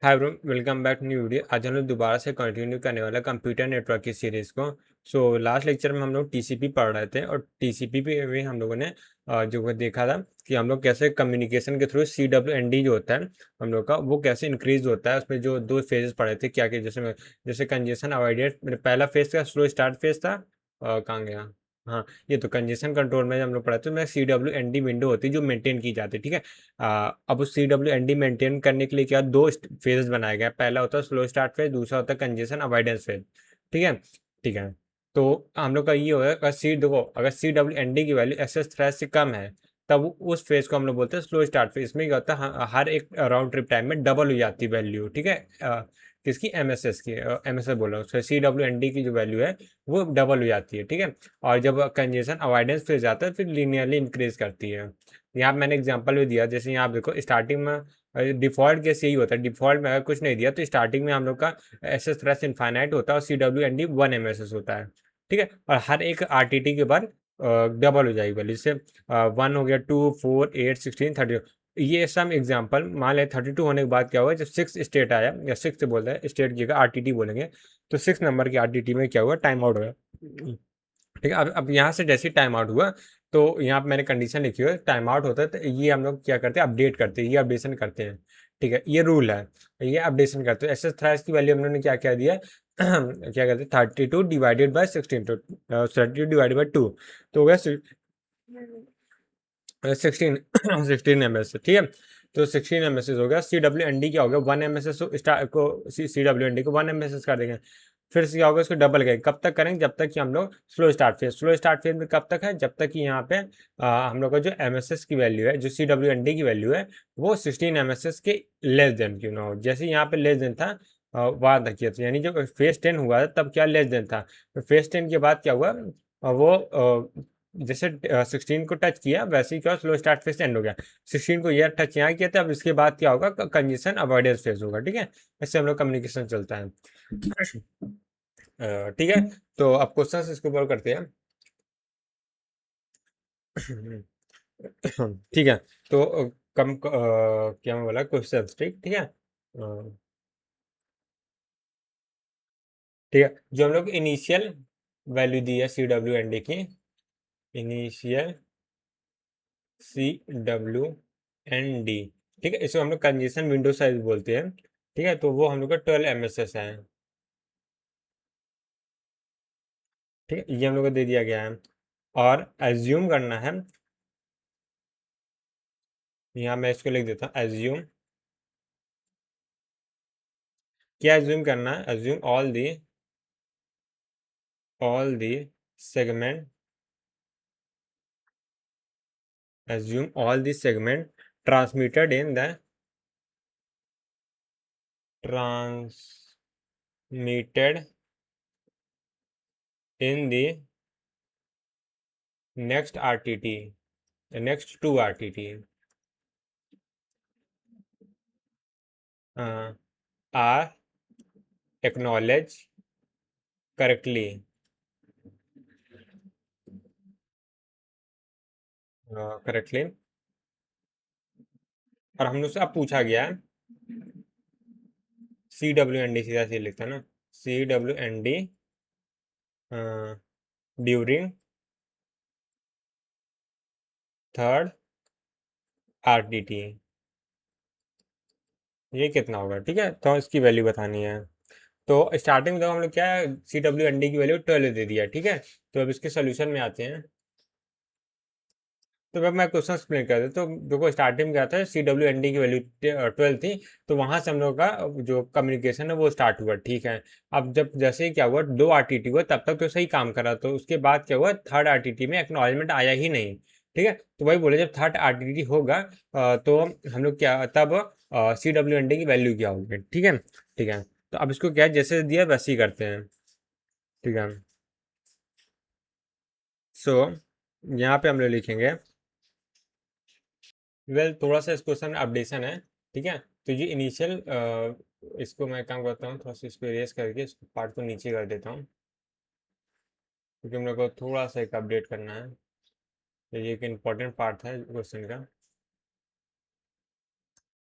Hi bro, welcome back new video. आज हम लोग दोबारा से कंटिन्यू करने वाला कंप्यूटर नेटवर्क की सीरीज़ को। लास्ट लेक्चर में हम लोग टीसीपी पढ़ रहे थे और टीसीपी पे भी हम लोगों ने जो वो देखा था कि हम लोग कैसे कम्युनिकेशन के थ्रू CWND जो होता है हम लोग का, वो कैसे इंक्रीज होता है। उसमें जो दो फेजेस पढ़े थे क्या क्या, जैसे कंजेशन अवॉइडेड, पहला फेज का स्लो स्टार्ट फेज था। कहाँ गया? हाँ, ये तो कंजेशन कंट्रोल में हम लोग पढ़ा था। CWND विंडो होती है जो मेंटेन की जाती है, ठीक है। अब उस CWND मेंटेन करने के लिए क्या दो फेजेस बनाए गए हैं। पहला होता है स्लो स्टार्ट फेज, दूसरा होता है कंजेशन अवॉइडेंस फेज, ठीक है। ठीक है, तो हम लोग का ये होगा, अगर अगर CWND की वैल्यू एसएस थ्रेश से कम है तब उस फेज को हम लोग बोलते हैं स्लो स्टार्ट फेज। इसमें क्या होता है, हर एक राउंड ट्रिप टाइम में डबल हो जाती है वैल्यू, ठीक है। किसकी? एमएसएस की, एमएसएस बोल रहा हूँ। CWND की जो वैल्यू है वो डबल हो जाती है, ठीक है। और जब कंजेशन अवॉइडेंस फेज आता है फिर लीनियरली इंक्रीज करती है। यहाँ मैंने एग्जांपल भी दिया, जैसे यहाँ आप देखो स्टार्टिंग में डिफॉल्ट केस यही होता है। डिफॉल्ट में अगर कुछ नहीं दिया तो स्टार्टिंग में हम लोग का एस एस थ्रेश इनफाइनाइट होता है और CWND 1 MSS होता है, ठीक है। और हर एक RTT के बाद डबल हो जाएगी वैल्यू। जैसे 1 हो गया, 2, 4, 8, 16, 30। ये सब एग्जाम्पल मान लें। 32 होने के बाद क्या हुआ, जब 6 स्टेट आया या 6 बोल रहे हैं, स्टेट की जगह RTT बोलेंगे, तो 6 नंबर की RTT में क्या हुआ, टाइम आउट हुआ, ठीक है। अब यहाँ से जैसे टाइम आउट हुआ तो यहाँ पे मैंने कंडीशन लिखी हुई है, टाइम आउट होता है तो ये हम लोग क्या करते हैं, अपडेट करते हैं, ये अपडेशन करते हैं, ठीक है। ये रूल है, ये अपडेशन करते हैं। एसएस थ्रेश की वैल्यू हम लोगों ने क्या क्या दिया क्या कहते हैं, 32 डिवाइडेड बाई 16, तो 32 डिवाइडेड बाई 2 तो हो गया 16 16 MS, ठीक है। तो 16 MS हो गया। CWND क्या हो गया, 1 MSS को CWND को 1 MSS कर देंगे। फिर से क्या होगा, उसको डबल करेंगे। कब तक करेंगे? जब तक कि हम लोग स्लो स्टार्ट फेज में कब तक है, जब तक कि यहाँ पे हम लोग का जो MSS की वैल्यू है, जो CWND की वैल्यू है, वो 16 MSS के लेस देन क्यों ना हो। जैसे यहाँ पे लेस देन था, वहां तक किया था, यानी जब फेज 10 हुआ था तब क्या लेस देन था। तो फेज 10 के बाद क्या हुआ, वो जैसे 16 को टच किया वैसे ही क्या, स्लो स्टार्ट फेज एंड हो गया। 16 को यह टच यहाँ किया था, अब इसके बाद क्या होगा, कंजेशन अवॉइडेंस फेज होगा, ठीक है। इससे हम लोग कम्युनिकेशन चलता है। ठीक है, तो अब क्वेश्चन इसके ऊपर करते हैं। ठीक है, तो क्या मैं बोला, क्वेश्चन, ठीक है। ठीक है, जो हम लोग इनिशियल वैल्यू दी है CWND की, इनिशियल CWND, ठीक है, इसको हम लोग कंजेशन विंडो साइज बोलते हैं, ठीक है। तो वो हम लोग का 12 MSS है, ठीक है। ये हम लोग को दे दिया गया है और एज्यूम करना है। यहाँ मैं इसको लिख देता हूँ, एज्यूम। क्या एज्यूम करना है? Assume all the segment, assume all the segment transmitted in the transmitted in the next RTT, the next two RTT are acknowledged correctly, correctly। और हम लोग से अब पूछा गया है CWND, सीधा सीधा लिखता है ना, CWND ड्यूरिंग थर्ड RTT, ये कितना होगा, ठीक है। तो इसकी वैल्यू बतानी है। तो स्टार्टिंग में तो हम लोग क्या है, CWND की वैल्यू 12 दे दिया, ठीक है। तो अब इसके सोल्यूशन में आते हैं। तो अब मैं क्वेश्चन एक्सप्लेन कर देता, तो देखो स्टार्टिंग में क्या था, CWND की वैल्यू 12 थी, तो वहां से हम लोग का जो कम्युनिकेशन है वो स्टार्ट हुआ, ठीक है। अब जब जैसे ही क्या हुआ, दो RTT हुआ, तब तक तो सही काम करा, तो उसके बाद क्या हुआ, थर्ड RTT में एक्नॉलेजमेंट आया ही नहीं, ठीक है। तो वही बोले, जब थर्ड RTT होगा तो हम लोग क्या, तब CWND की वैल्यू क्या होगी, ठीक है। ठीक है, तो अब इसको क्या है, जैसे दिया वैसे ही करते हैं, ठीक है। सो यहाँ पे हम लोग लिखेंगे, वेल थोड़ा सा इस क्वेश्चन में अपडेशन है, ठीक है। तो ये इनिशियल, इसको मैं काम करता हूँ, थोड़ा सा इसको इरेज करके इस पार्ट को नीचे कर देता हूँ, क्योंकि हम लोग को थोड़ा सा एक अपडेट करना है। तो ये एक इम्पॉर्टेंट पार्ट है क्वेश्चन का,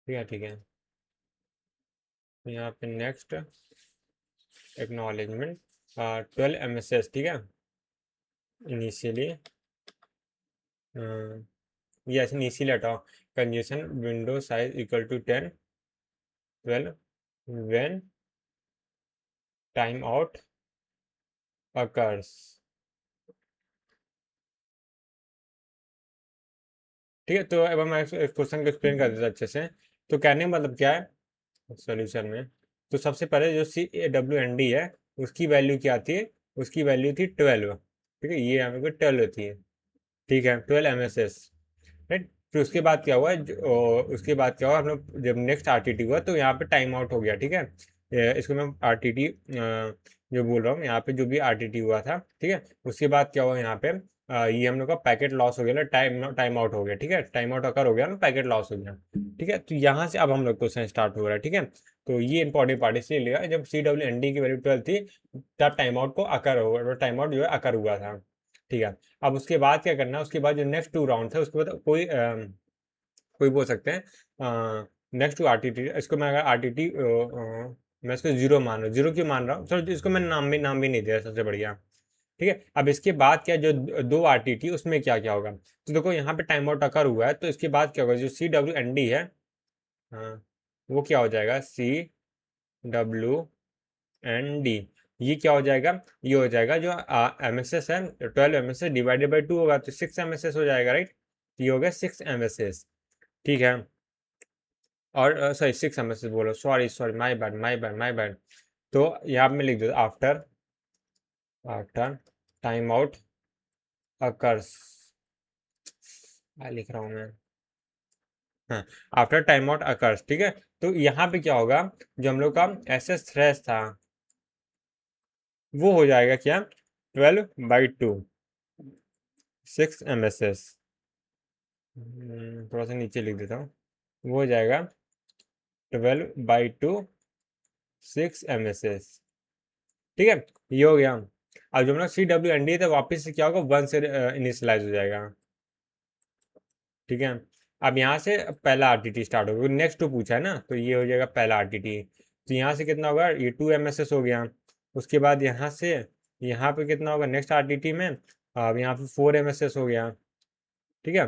ठीक है। ठीक है, यहाँ पे नेक्स्ट एक्नॉलेजमेंट 12 MSS, ठीक है। इनिशियली यस, इनिशियली हटाओ, congestion window size equal to 10 12 when time out occurs. ठीक है, तो अब मैं इस क्वेश्चन को एक्सप्लेन कर देता अच्छे से। तो कहने का मतलब क्या है सॉल्यूशन में। तो सबसे पहले जो CWND है उसकी वैल्यू क्या थी, उसकी वैल्यू थी 12, ठीक है, ये हमें को 12 होती है, ठीक है, 12 MSS, राइट। फिर उसके बाद क्या हुआ, उसके बाद क्या हुआ, हम लोग जब नेक्स्ट RTT हुआ तो यहाँ पे टाइम आउट हो गया, ठीक है। इसको मैं RTT जो बोल रहा हूँ, यहाँ पे जो भी RTT हुआ था, ठीक है, उसके बाद क्या हुआ यहाँ पे, ये हम लोग का पैकेट लॉस हो गया ना, टाइम टाइम आउट हो गया, ठीक है, टाइम आउट अकर हो गया ना, पैकेट लॉस हो गया, ठीक है। तो यहाँ से अब हम लोग क्वेश्चन स्टार्ट हो रहा है, ठीक है। तो ये इंपॉर्टेंट पार्ट इसलिए लिया, जब CWND की वैल्यू 12 थी तब टाइम आउट को अकर हो, टाइम आउट जो है अकर हुआ था, ठीक है। अब उसके बाद क्या करना है, उसके बाद जो नेक्स्ट 2 राउंड है उसके बाद कोई कोई बोल सकते हैं नेक्स्ट टू RTT, इसको मैं अगर RTT मैं इसको 0 मान रहा हूँ, 0 क्यों मान रहा हूँ सर, इसको मैं नाम भी नहीं दिया, सबसे बढ़िया, ठीक है। अब इसके बाद क्या, जो 2 RTT उसमें क्या क्या होगा, तो देखो यहाँ पे टाइम आउट अकर हुआ है, तो इसके बाद क्या होगा, जो CWND है, हाँ, वो क्या हो जाएगा, CWND, ये क्या हो जाएगा, ये हो जाएगा जो MSS है, 12 MSS डिवाइडेड बाई 2 होगा तो 6 MSS हो जाएगा, राइट। ये हो गया 6 MSS, ठीक है। और सॉरी 6 MSS बोलो, सॉरी सॉरी, माई बैड। तो यहाँ पे मैं लिख देता, after after time out occurs, क्या लिख रहा हूँ मैं, हाँ, आफ्टर टाइम आउट अकर्स, ठीक है। तो यहाँ पे क्या होगा, जो हम लोग का SS थ्रेश था वो हो जाएगा क्या, 12/2, 6 MSS, थोड़ा सा नीचे लिख देता हूँ, वो हो जाएगा 12/2 6 MSS, ठीक है, ये हो गया। अब जो अपना CWND था वापस से क्या होगा, 1 से इनिशियलाइज हो जाएगा, ठीक है। अब यहाँ से पहला RTT स्टार्ट होगा, नेक्स्ट टू पूछा है ना, तो ये हो जाएगा पहला RTT। तो यहाँ से कितना होगा, ये 2 MSS हो गया। उसके बाद यहाँ से यहाँ पे कितना होगा नेक्स्ट RTT में, अब यहाँ पे 4 MSS हो गया, ठीक है,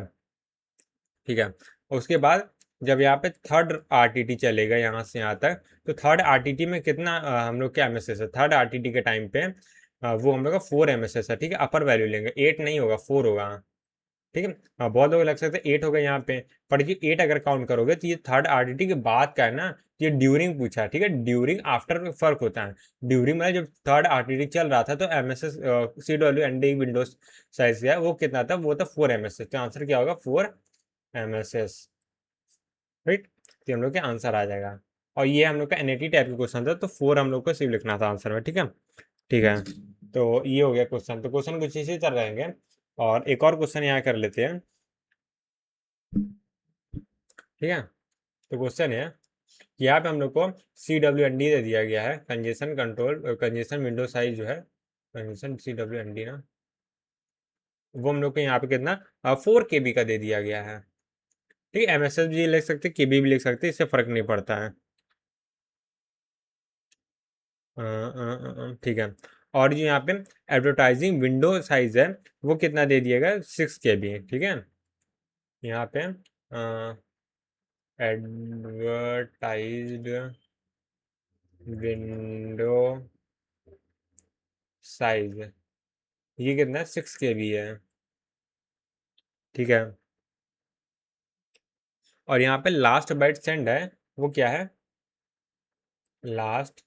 ठीक है। उसके बाद जब यहाँ पे थर्ड RTT चलेगा यहाँ से यहाँ तक, तो थर्ड RTT में कितना हम लोग क्या MSS है, थर्ड RTT के टाइम पे वो हम लोग का 4 MSS है, ठीक है। अपर वैल्यू लेंगे, 8 नहीं होगा, 4 होगा, ठीक है। बहुत लोग लग सकते हैं 8 हो गए यहाँ पे, पर ये 8 अगर काउंट करोगे तो ये थर्ड RTT के बाद का है ना, तो ये ड्यूरिंग पूछा है, ठीक है। ड्यूरिंग आफ्टर में फर्क होता है। ड्यूरिंग में जब थर्ड RTT चल रहा था तो MSS CWND विंडोज साइज है वो कितना था, वो था 4 MSS, तो आंसर क्या होगा 4 MSS, राइट। तो हम लोग का आंसर आ जाएगा। और ये हम लोग का NAT टाइप का क्वेश्चन था, तो 4 हम लोग को सिर्फ लिखना था आंसर में, ठीक है, ठीक है। तो ये हो गया क्वेश्चन, तो क्वेश्चन कुछ इसी तरह रहेंगे। और एक और क्वेश्चन यहाँ कर लेते हैं, ठीक है। तो क्वेश्चन है कि यहाँ पे हम लोग को CWND दे दिया गया है, congestion control congestion window size जो है, कंजेशन CWND ना, वो हम लोग को यहाँ पे कितना 4 KB का दे दिया गया है, ठीक है। MSS भी लिख सकते, KB भी लिख सकते, इससे फर्क नहीं पड़ता है, ठीक है। और जो यहाँ पे एडवर्टाइजिंग विंडो साइज है वो कितना दे दिएगा 6 KB, ठीक है। यहाँ पे एडवर्टाइज्ड विंडो साइज ये कितना 6 KB है, ठीक है। और यहाँ पे लास्ट बाइट सेंड है, वो क्या है, लास्ट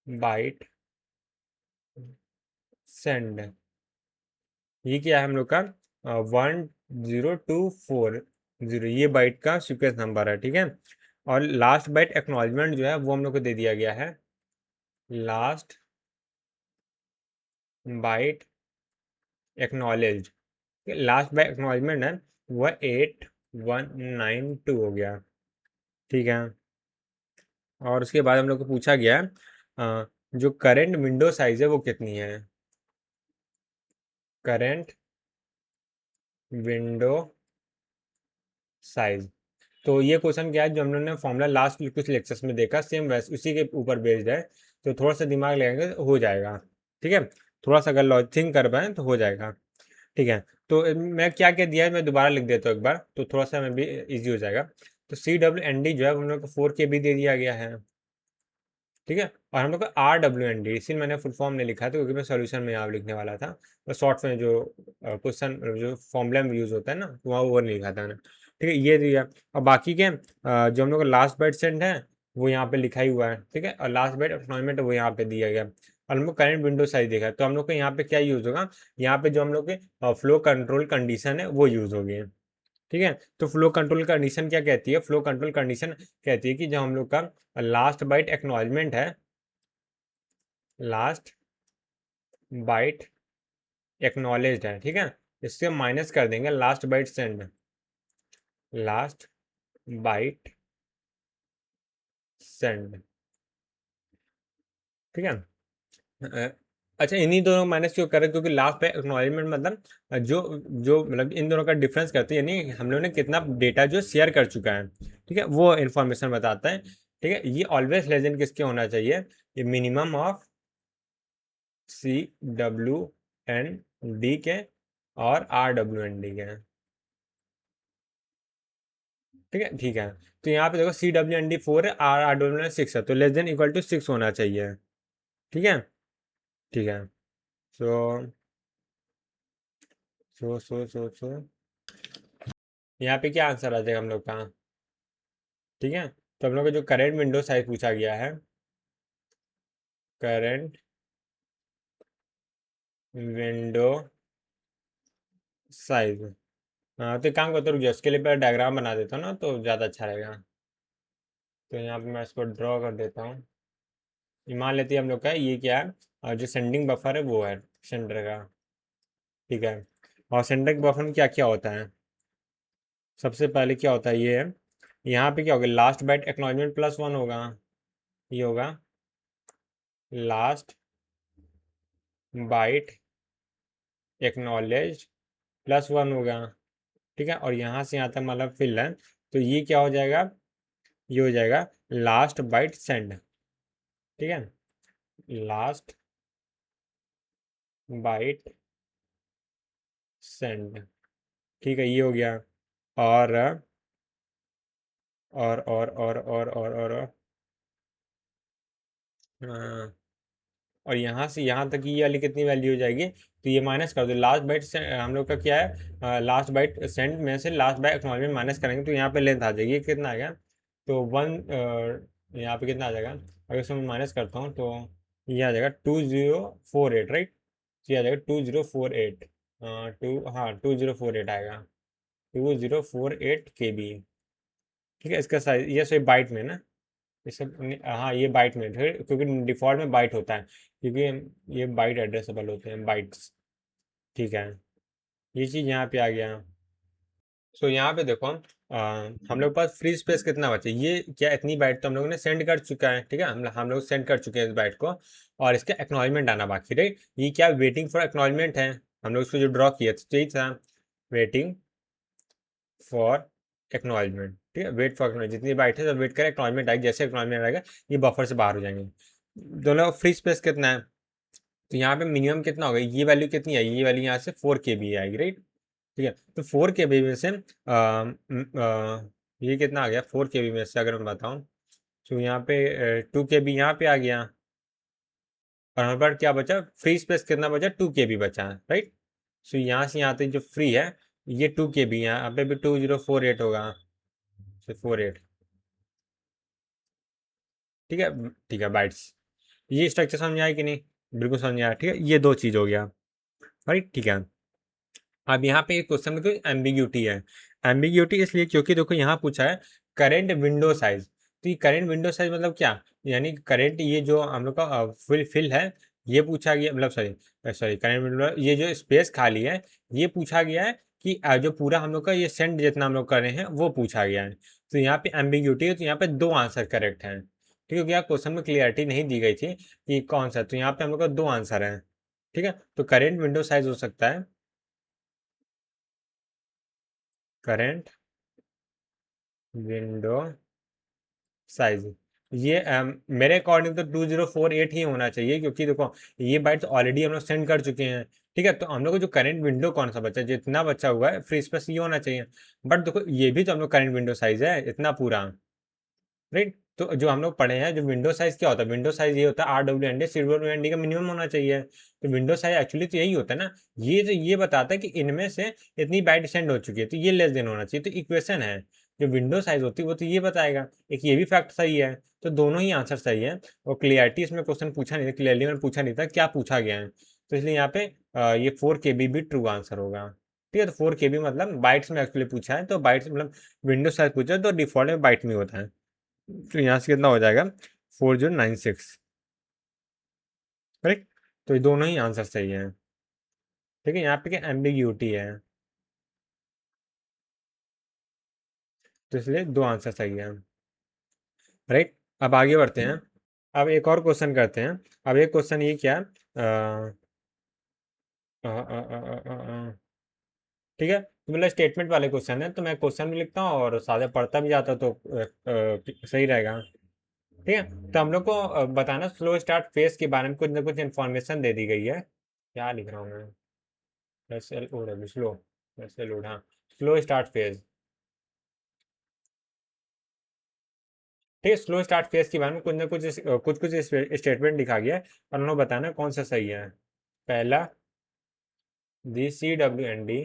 बाइट सेंड, ये क्या है हम लोग का 1024 ये बाइट का सीक्वेंस नंबर है, ठीक है। और लास्ट बाइट एक्नॉलेजमेंट जो है वो हम लोग को दे दिया गया है, last byte acknowledge, last byte acknowledgement है वह 8192 हो गया, ठीक है। और उसके बाद हम लोग को पूछा गया जो करेंट विंडो साइज है वो कितनी है, करेंट विंडो साइज, तो ये क्वेश्चन क्या है जो हम लोगों ने फॉर्मूला लास्ट कुछ लेक्चर्स में देखा, सेम वैसे उसी के ऊपर बेस्ड है। तो थोड़ा सा दिमाग लगाएंगे तो हो जाएगा। ठीक है, थोड़ा सा अगर लॉजिक थिंक कर पाए तो हो जाएगा। ठीक है, तो मैं क्या क्या दिया है मैं दोबारा लिख देता हूँ एक बार, तो थोड़ा सा मैं भी ईजी हो जाएगा। तो CWND जो है हम लोग को 4 KB दे दिया गया है। ठीक है, और हम लोग को RWND, इसीलिए मैंने फुल फॉर्म नहीं लिखा था क्योंकि मैं सोल्यूशन में यहाँ लिखने वाला था। और शॉर्ट में जो क्वेश्चन जो फॉर्मूला में यूज होता है ना, वहाँ वो नहीं लिखा था मैंने। ठीक है, ये दिया। और बाकी के जो हम लोग का लास्ट बाइट सेंड है वो यहाँ पे लिखा ही हुआ है। ठीक है, और लास्ट बाइट एक्नॉलेजमेंट वो यहाँ पे दिया गया। और हम लोग करंट विंडो साइज देखा है, तो हम लोग को यहाँ पे क्या यूज होगा, यहाँ पे जो हम लोग के फ्लो कंट्रोल कंडीशन है वो यूज होगी। ठीक है, तो फ्लो कंट्रोल कंडीशन क्या कहती है, फ्लो कंट्रोल कंडीशन कहती है कि जब हम लोग का लास्ट बाइट एक्नॉलेजमेंट है, लास्ट बाइट एक्नॉलेज्ड है, ठीक है, इससे माइनस कर देंगे last byte send, last byte send. ठीक है, अच्छा इन्हीं दोनों माइनस क्यों करें, क्योंकि लास्ट बाइट एक्नॉलेजमेंट मतलब जो जो मतलब इन दोनों का डिफरेंस करते हैं, यानी हम लोगों ने कितना डेटा जो शेयर कर चुका है। ठीक है, वो इन्फॉर्मेशन बताता है। ठीक है, ये ऑलवेज लेस देन किसके होना चाहिए, ये मिनिमम ऑफ CWND के और RWND के। ठीक है, ठीक है, तो यहाँ पे देखो CWND 4 है, RWND 6 है, तो लेस देन इक्वल टू 6 होना चाहिए। ठीक है, ठीक है, सो सो यहाँ पे क्या आंसर आ जाएगा हम लोग का। ठीक है, तो हम लोग का जो करेंट विंडो साइज पूछा गया है, करेंट विंडो साइज। हाँ, तो एक काम करता हूँ, इसके लिए पहले डायग्राम बना देता हूँ ना, तो ज़्यादा अच्छा रहेगा। तो यहाँ पे मैं इसको ड्रॉ कर देता हूँ। ये मान लेते हैं हम लोग का ये क्या है, जो सेंडिंग बफर है वो है सेंडर का। ठीक है, और सेंडर के बफर में क्या क्या होता है, सबसे पहले क्या होता है, ये है यहाँ पे क्या होगा, लास्ट बाइट एक्नॉलेजमेंट +1 होगा, ये होगा लास्ट बाइट एक्नॉलेज +1 होगा। ठीक है, और यहाँ से यहाँ तक मतलब फिल है, तो ये क्या हो जाएगा, ये हो जाएगा लास्ट बाइट सेंड। ठीक है, लास्ट बाइट सेंड। ठीक है, ये हो गया। और और और यहाँ से यहाँ तक ये वाली कितनी वैल्यू हो जाएगी, तो ये माइनस कर दो, लास्ट बाइट से हम लोग का क्या है, लास्ट बाइट सेंड में से लास्ट बाइट एक्नॉलेजमेंट माइनस करेंगे तो यहाँ पे लेंथ आ जाएगी, ये कितना आ गया, तो 1, यहाँ पे कितना आ जाएगा, अगर इसमें माइनस करता हूँ तो ये आ जाएगा 2048, राइट। तो ये आ जाएगा 2048, हाँ 2048 आएगा, 2048 KB। ठीक है, इसका साइज ये सही बाइट में ना, इसे हाँ ये बाइट में, क्योंकि डिफ़ॉल्ट में बाइट होता है, क्योंकि ये बाइट एड्रेसेबल होते हैं, बाइट्स। ठीक है, ये चीज़ यहाँ पे आ गया। सो यहाँ पे देखो, हम लोग के पास फ्री स्पेस कितना बचा, ये क्या इतनी बाइट तो हम लोगों ने सेंड कर चुका है। ठीक है, हम लोग सेंड कर चुके हैं इस बाइट को, और इसका एक्नॉलेजमेंट आना बाकी, राइट। ये क्या वेटिंग फॉर एक्नॉलेजमेंट है, हम लोग इसको जो ड्रॉ किया तो यही था, वेटिंग फॉर एक्नॉलेजमेंट। ठीक है, वेट फॉर एक्नॉलेजमेंट, जितनी बाइट है सब वेट करें एक्नॉलेजमेंट आएगी, जैसे एक्नॉलेजमेंट आएगा ये बफर से बाहर हो जाएंगे। दोनों फ्री स्पेस कितना है, तो यहाँ पे मिनिमम कितना होगा, ये वैल्यू कितनी आएगी, ये वैल्यू यहाँ से 4 KB आएगी, राइट। ठीक है, तो 4 KB में से ये कितना आ गया, 4 KB में से अगर मैं बताऊँ, तो यहाँ पे 2 KB यहाँ पे आ गया, और हमारे पास क्या बचा, फ्री स्पेस कितना बचा, 2 KB बचा है, राइट। सो यहाँ से यहाँ तक जो फ्री है ये 2 KB, यहाँ पे भी 2048 होगा, 48। ठीक है, ठीक है, बाइट्स। ये स्ट्रक्चर समझ आया कि नहीं, बिल्कुल समझ आया। ठीक है, ये दो चीज़ हो गया, राइट। ठीक है, अब यहाँ पे एक क्वेश्चन में कोई एम्बिग्यूटी है, एम्बिग्यूटी इसलिए क्योंकि देखो यहाँ पूछा है करेंट विंडो साइज, तो ये करेंट विंडो साइज मतलब क्या, यानी करेंट ये जो हम लोग का फिल है, ये पूछा गया, मतलब सॉरी सॉरी करेंट विंडो, ये जो स्पेस खाली है ये पूछा गया है कि जो पूरा हम लोग का ये सेंड जितना हम लोग कर रहे हैं वो पूछा गया है। तो यहाँ पे एम्बिग्यूटी है, तो यहाँ पे दो आंसर करेक्ट हैं। ठीक है, क्या क्वेश्चन में क्लियरिटी नहीं दी गई थी कि कौन सा, तो यहाँ पे हम लोग का दो आंसर है। ठीक है, तो करेंट विंडो साइज हो सकता है, करेंट विंडो साइज ये मेरे अकॉर्डिंग तो 2048 ही होना चाहिए, क्योंकि देखो ये बाइट्स ऑलरेडी हम लोग सेंड कर चुके हैं। ठीक है, तो हम लोग को जो करंट विंडो कौन सा बचा है, जितना बचा हुआ है फ्री स्पेस ये होना चाहिए। बट देखो ये भी तो हम लोग करंट विंडो साइज है इतना पूरा, राइट। तो जो हम लोग पढ़े हैं, जो विंडो साइज क्या होता है, विंडो साइज ये होता है RWND CWND का मिनिमम होना चाहिए। तो विंडो साइज एक्चुअली तो यही होता है ना, ये तो ये बताता है कि इनमें से इतनी बाइट सेंड हो चुकी है, तो ये लेस देन होना चाहिए। तो इक्वेशन है जो विंडो साइज होती है वो तो ये बताएगा, एक ये भी फैक्ट सही है। तो दोनों ही आंसर सही है। और क्लियरिटी इसमें क्वेश्चन पूछा नहीं था, क्लियरली मैंने पूछा नहीं था क्या पूछा गया है, तो इसलिए यहाँ पे ये 4 KB भी ट्रू आंसर होगा। ठीक है, तो 4 KB मतलब बाइट्स में एक्चुअली पूछा है, तो बाइट्स मतलब विंडो साइज पूछा है तो डिफॉल्ट में बाइट में होता है। तो यहाँ से कितना हो जाएगा 4096, करेक्ट। तो ये दोनों ही आंसर सही है। ठीक है, यहाँ पे क्या एम्बिग्यूटी है, तो इसलिए दो आंसर सही है, राइट। अब आगे बढ़ते हैं। अब एक और क्वेश्चन करते हैं। अब एक क्वेश्चन ये क्या ठीक है, तो मतलब स्टेटमेंट वाले क्वेश्चन है, तो मैं क्वेश्चन भी लिखता हूँ और साथ पढ़ता भी जाता तो सही रहेगा। ठीक है, तो हम लोग को बताना स्लो स्टार्ट फेज के बारे में कुछ ना कुछ इन्फॉर्मेशन दे दी गई है। क्या लिख रहा हूँ मैं, स्लो, हाँ, स्लो स्टार्ट फेज। ठीक है, स्लो स्टार्ट फेज के बारे में कुछ ना कुछ कुछ कुछ स्टेटमेंट लिखा गया है और उन्होंने बताना कौन सा सही है। पहला, the C W N D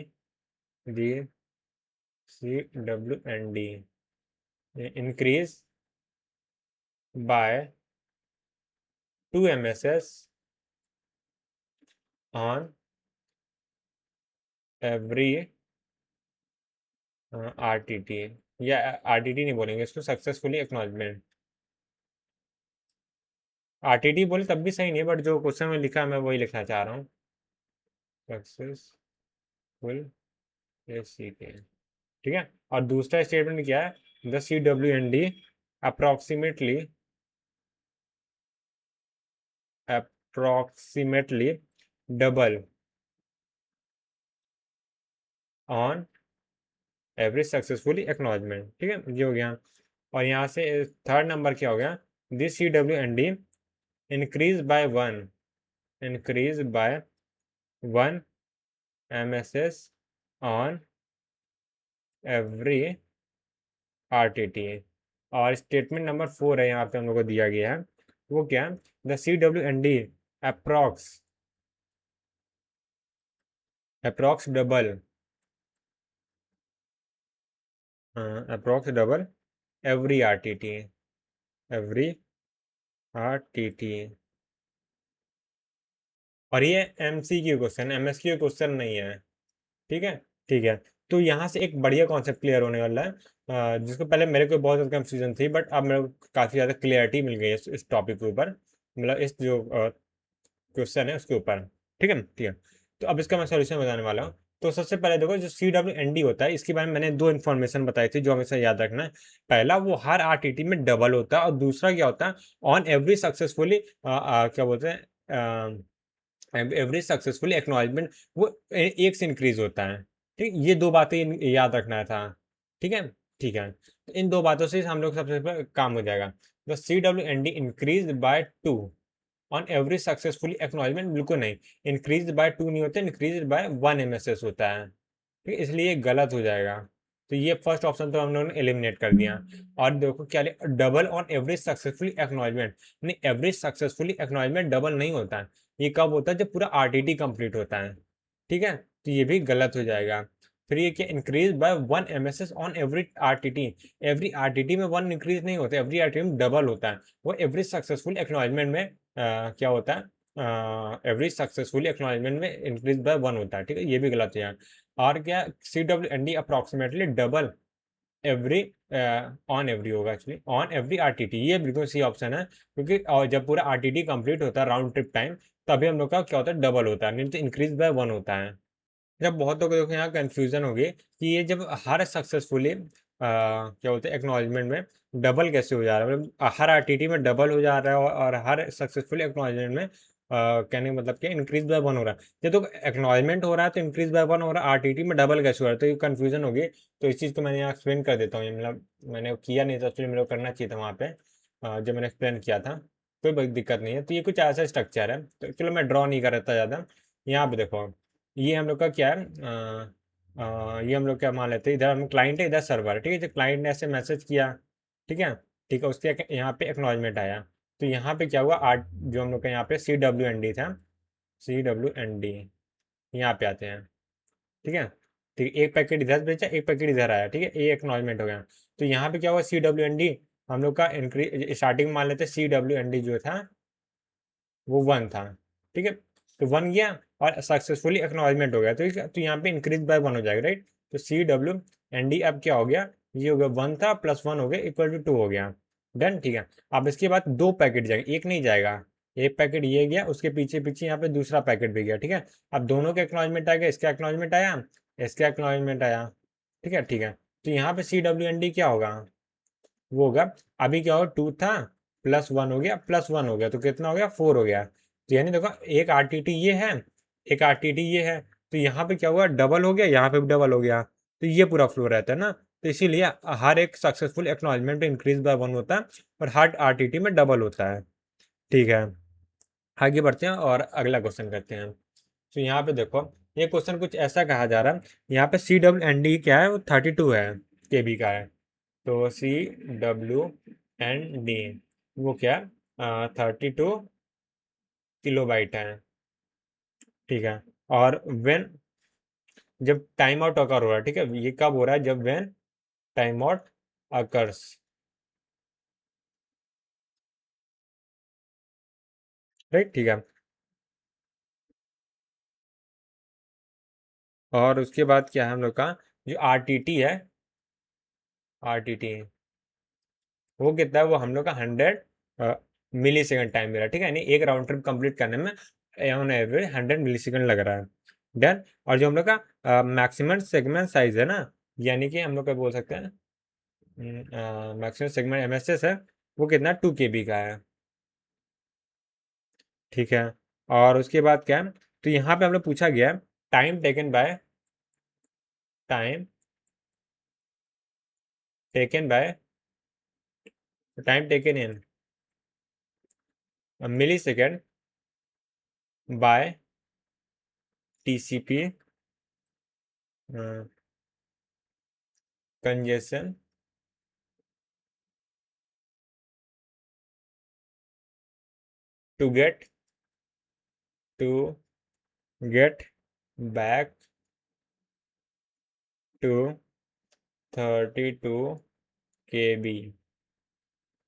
increase by 2 MSS on every RTT, या RTT नहीं बोलेंगे इसको, सक्सेसफुली एक्नॉलेजमेंट। RTT बोले तब भी सही नहीं है, बट जो क्वेश्चन में लिखा है मैं वही लिखना चाह रहा हूँ, सक्सेसफुल ACK। ठीक है, और दूसरा स्टेटमेंट क्या है, the CWND approximately approximately double on every successfully acknowledgement. ठीक है, ये हो गया। और यहाँ से थर्ड नंबर क्या हो गया, this CWND increase by 1 MSS on every RTT। और स्टेटमेंट नंबर 4 है यहाँ पे हम लोग को दिया गया है, वो क्या, the CWND approx double every RTT। और ये MCQ क्वेश्चन, MSQ क्वेश्चन नहीं है। ठीक है, ठीक है। तो यहाँ से एक बढ़िया कॉन्सेप्ट क्लियर होने वाला है, जिसको पहले मेरे को बहुत ज़्यादा कंफ्यूजन थी, बट अब मेरे को काफ़ी ज़्यादा क्लियरिटी मिल गई है इस टॉपिक के ऊपर, मतलब इस जो क्वेश्चन है उसके ऊपर। ठीक है, ठीक है। तो अब इसका मैं सोल्यूशन बताने वाला हूँ। तो सबसे पहले देखो, जो CWND होता है इसके बारे में मैंने दो इन्फॉर्मेशन बताई थी जो हमेशा याद रखना है। पहला, वो हर RTT में डबल होता है, और दूसरा क्या होता है, ऑन एवरी सक्सेसफुली क्या बोलते हैं, एवरेज सक्सेसफुल एक्नॉलेजमेंट, वो एक से इंक्रीज होता है। ठीक, ये दो बातें याद रखना था। ठीक है, ठीक है। तो इन दो बातों से हम लोग सबसे पहले काम हो जाएगा। The CWND increase by 2 on average successful acknowledgement, बिल्कुल नहीं, इंक्रीज बाय 2 नहीं होता, इंक्रीज बाय 1 MSS होता है। ठीक है, इसलिए ये गलत हो जाएगा। तो ये फर्स्ट ऑप्शन तो हम लोगों ने एलिमिनेट कर दिया। और देखो क्या, double on average successfully acknowledgement, नहीं, एवरेज सक्सेसफुली एक्नॉलेजमेंट डबल नहीं होता है। ये कब होता है, जब पूरा RTT कंप्लीट होता है। ठीक है, तो ये भी गलत हो जाएगा। फिर ये क्या, increase by 1 MSS on every RTT में 1 इंक्रीज नहीं होता, एवरी RTT में डबल होता है। वो एवरेज सक्सेसफुल एक्नॉलेजमेंट में क्या होता है, एवरेज सक्सेसफुली एक्नॉलेजमेंट में इंक्रीज बाय 1 होता है। ठीक है, ये भी गलत हो जाएगा। और क्या, CWND approximately double every on every होगा, एक्चुअली ऑन एवरी RTT, ये बिल्कुल सही ऑप्शन है, क्योंकि जब पूरा RTT कंप्लीट होता है राउंड ट्रिप टाइम, तभी हम लोग का क्या होता है, डबल होता है, नहीं तो इंक्रीज बाय 1 होता है। जब बहुत लोग देखो यहाँ कंफ्यूजन होगी कि ये जब हर सक्सेसफुली क्या बोलते हैं एक्नॉलेजमेंट में डबल कैसे हो जा रहा है, मतलब हर RTT में डबल हो जा रहा है और हर सक्सेसफुल एक्नॉलेजमेंट में कहने का मतलब क्या, इंक्रीज बाय 1 हो रहा है। जब तो एक्नॉलेजमेंट हो रहा है तो इंक्रीज बाय 1 हो रहा है, आरटीटी में डबल कैसे हो रहा है, तो ये कन्फ्यूजन होगी। तो इस चीज़ को मैंने यहाँ एक्सप्लेन कर देता हूँ, ये मतलब मैंने किया नहीं था एक्चुअली, मेरे को करना चाहिए था वहाँ पे, जब मैंने एक्सप्लेन किया था। कोई बड़ी दिक्कत नहीं है। तो ये कुछ ऐसा स्ट्रक्चर है, तो चलो मैं ड्रॉ नहीं कर रहा था ज़्यादा। यहाँ पे देखो, ये हम लोग का क्या है, ये हम लोग क्या मान लेते हैं, इधर हम क्लाइंट है, इधर सर्वर है, ठीक है। जब क्लाइंट ने ऐसे मैसेज किया, ठीक है, ठीक है, उसके यहाँ पे एक्नॉलेजमेंट आया। तो यहाँ पे क्या हुआ, आर्ट जो हम लोग का यहाँ पे CWND था, CWND यहाँ पे आते हैं, ठीक है। ठीक है, एक पैकेट इधर भेजा, एक पैकेट इधर आया, ठीक है, ये एक्नॉलेजमेंट हो गया। तो यहाँ पे क्या हुआ, CWND हम लोग का इंक्रीज, स्टार्टिंग मान लेते हैं CWND जो था वो 1 था, ठीक है। तो 1 गया और सक्सेसफुली एक्नॉलेजमेंट हो गया, तो यहाँ पे इंक्रीज बाय 1 हो जाएगा, राइट। तो CWND अब क्या हो गया, ये हो गया 1 था प्लस 1 हो गया इक्वल टू 2 हो गया। डन, ठीक है। अब इसके बाद 2 पैकेट जाएंगे, एक नहीं जाएगा। एक पैकेट ये गया, उसके पीछे पीछे यहाँ पे दूसरा पैकेट भी गया, ठीक है। अब दोनों के एक्नॉलेजमेंट आ गया, इसका एक्नॉलेजमेंट आया, इसका एक्नॉलेजमेंट आया, ठीक है, ठीक है। तो यहाँ पे CWND क्या होगा, वो होगा, अभी क्या होगा, 2 था प्लस 1 हो गया, प्लस 1 हो गया, तो कितना हो गया, 4 हो गया। तो यानी देखो, एक आरटीटी ये है, एक आरटीटी ये है, तो यहाँ पे क्या हुआ, डबल हो गया, यहाँ पे भी डबल हो गया। तो ये पूरा फ्लो रहता है ना, तो इसीलिए हर एक सक्सेसफुल एक्नॉलेजमेंट इंक्रीज बाय 1 होता है, और हर आरटीटी में डबल होता है, ठीक है। आगे बढ़ते हैं और अगला क्वेश्चन करते हैं। तो यहाँ पे देखो, ये क्वेश्चन कुछ ऐसा कहा जा रहा है, यहाँ पे CWND क्या है, वो 32 है, केबी का है। तो CWND वो क्या, 32 किलोबाइट है, ठीक है। और वेन, जब टाइम आउट अकर हो रहा है, ठीक है, ये कब हो रहा है, जब when time out occurs, right, ठीक है। और उसके बाद क्या है हम लोग का, जो आरटीटी है, आरटीटी वो कितना है, वो हम लोग का 100 मिली सेकेंड टाइम मिला, ठीक है, यानी एक राउंड ट्रिप कंप्लीट करने में ऑन एवरेज 100 मिली सेकेंड लग रहा है। डन। और जो हम लोग का मैक्सिमम सेगमेंट साइज है ना, यानी कि हम लोग क्या बोल सकते हैं, मैक्सिमम सेगमेंट MSS है, वो कितना 2 KB का है, ठीक है। और उसके बाद क्या है, तो यहाँ पे हम लोग पूछा गया, time taken by, time taken by, time taken in millisecond by TCP congestion to get, to get back to 32 KB,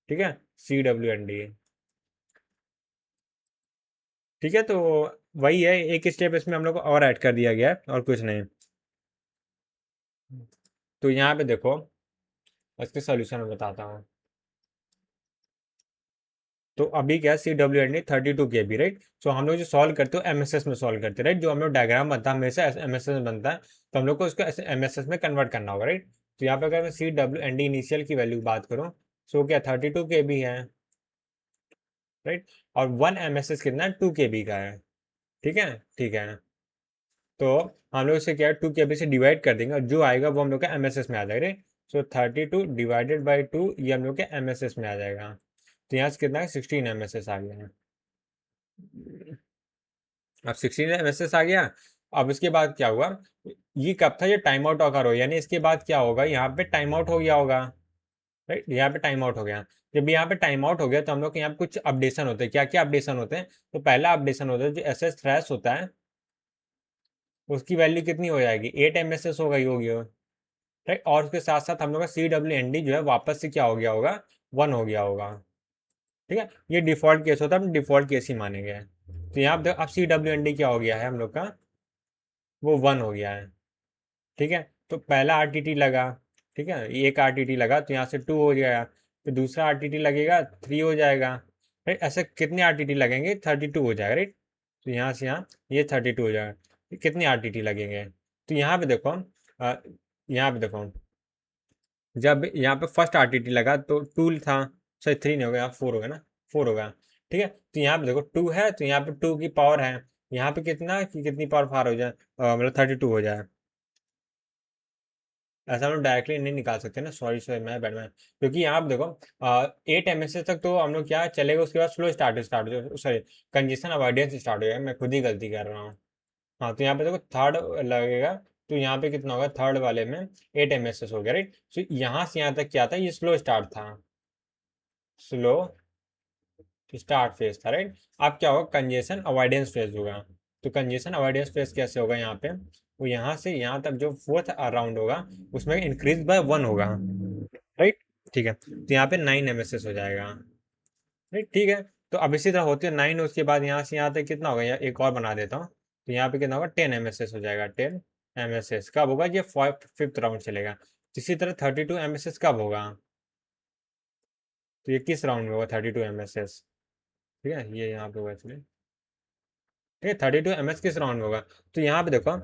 ठीक है, CWND, ठीक है। तो वही है, एक स्टेप इसमें हम लोग को और ऐड कर दिया गया है, और कुछ नहीं। तो यहाँ पे देखो, इसके सोल्यूशन में बताता हूँ। तो अभी क्या, CWND 32 KB, राइट। सो हम लोग जो सॉल्व करते हो MSS में सॉल्व करते हैं, राइट। जो हम लोग डायग्राम बनता है हमेशा MSS में बनता है, तो हम लोग को उसको MSS में कन्वर्ट करना होगा, राइट। तो यहाँ पे अगर मैं CWND इनिशियल की वैल्यू बात करूँ, सो क्या 32 KB है, राइट। और 1 MSS कितना है, 2 KB का है, ठीक है, ठीक है। तो हम लोग इसे क्या 2 KB से डिवाइड कर देंगे, और जो आएगा वो हम लोग का MSS में आ जाएगा, राइट। सो 32 डिवाइडेड बाई 2, ये हम लोग के MSS में आ जाएगा। तो यहाँ से कितना है, 16 MSS आ गया है। अब 16 MSS आ गया। अब इसके बाद क्या हुआ, ये कब था, ये टाइम आउट ऑकर हो, यानी इसके बाद क्या होगा, यहाँ पे टाइम आउट हो गया होगा, राइट। यहाँ पे टाइम आउट हो गया। जब यहाँ पे टाइम आउट हो गया, तो हम लोग के यहाँ पे कुछ अपडेशन होते हैं। क्या क्या अपडेशन होते हैं, तो पहला अपडेशन होता है जो SS थ्रैश होता है, उसकी वैल्यू कितनी हो जाएगी, 8 MSS हो गई होगी, राइट। और उसके साथ साथ हम लोग का CWND जो है वापस से क्या हो गया होगा, 1 हो गया होगा, ठीक है। ये डिफॉल्ट केस होता है, हम डिफॉल्ट केस ही मानेंगे। तो यहाँ पे अब CWND क्या हो गया है हम लोग का, वो 1 हो गया है, ठीक है। तो पहला RTT लगा, ठीक है, एक RTT लगा, तो यहाँ से 2 हो जाएगा, फिर दूसरा RTT लगेगा, 3 हो जाएगा, राइट। ऐसे कितने RTT लगेंगे, 32 हो जाएगा, राइट। तो यहाँ से यहाँ ये 32 हो जाएगा, कितने RTT लगेंगे। तो यहाँ पे देखो, यहाँ पे देखो, जब यहाँ पे फर्स्ट RTT लगा तो 2 था, सॉरी 3 नहीं हो गया, 4 हो गया ना, 4 हो गया। ठीक है, तो यहाँ पे देखो 2 है, तो यहाँ पे 2 की पावर है, यहाँ पे कितना कि कितनी पावर फार हो जाए, मतलब 32 हो जाए। ऐसा हम लोग डायरेक्टली नहीं निकाल सकते ना, सॉरी सॉरी मैं बैड मैन, क्योंकि यहाँ पे देखो 8 एमएसएस तक तो हम लोग क्या चलेगा, उसके बाद slow start sorry congestion avoidance start हो जाएगा, मैं खुद ही गलती कर रहा हूँ। हाँ, तो यहाँ पे देखो थर्ड लगेगा, तो यहाँ पे कितना होगा, थर्ड वाले में 8 एमएसएस हो गया, राइट। तो यहाँ से यहाँ तक क्या था, ये स्लो स्टार्ट था, स्लो स्टार्ट फेज था, राइट। अब क्या होगा, कंजेशन अवॉइडेंस फेज होगा। तो कंजेशन अवॉइडेंस फेज कैसे होगा, यहाँ पे वो यहाँ से यहाँ तक जो फोर्थ राउंड होगा उसमें इंक्रीज बाय 1 होगा, राइट। ठीक है, तो यहाँ पे 9 एमएसएस हो जाएगा, राइट। ठीक है, तो अब इसी तरह होती है 9, उसके बाद यहाँ से यहाँ तक कितना होगा, यहाँ एक और बना देता हूँ, तो यहाँ पे कितना होगा, 10 एमएसएस हो जाएगा। 10 एमएसएस कब होगा, ये फिफ्थ राउंड चलेगा। इसी तरह 32 एमएसएस कब होगा, तो ये किस राउंड में होगा 32 एमएसएस, ठीक है, ये यहाँ पे होगा इसलिए, ठीक है। 32 एमएस किस राउंड में होगा, तो यहाँ पे देखो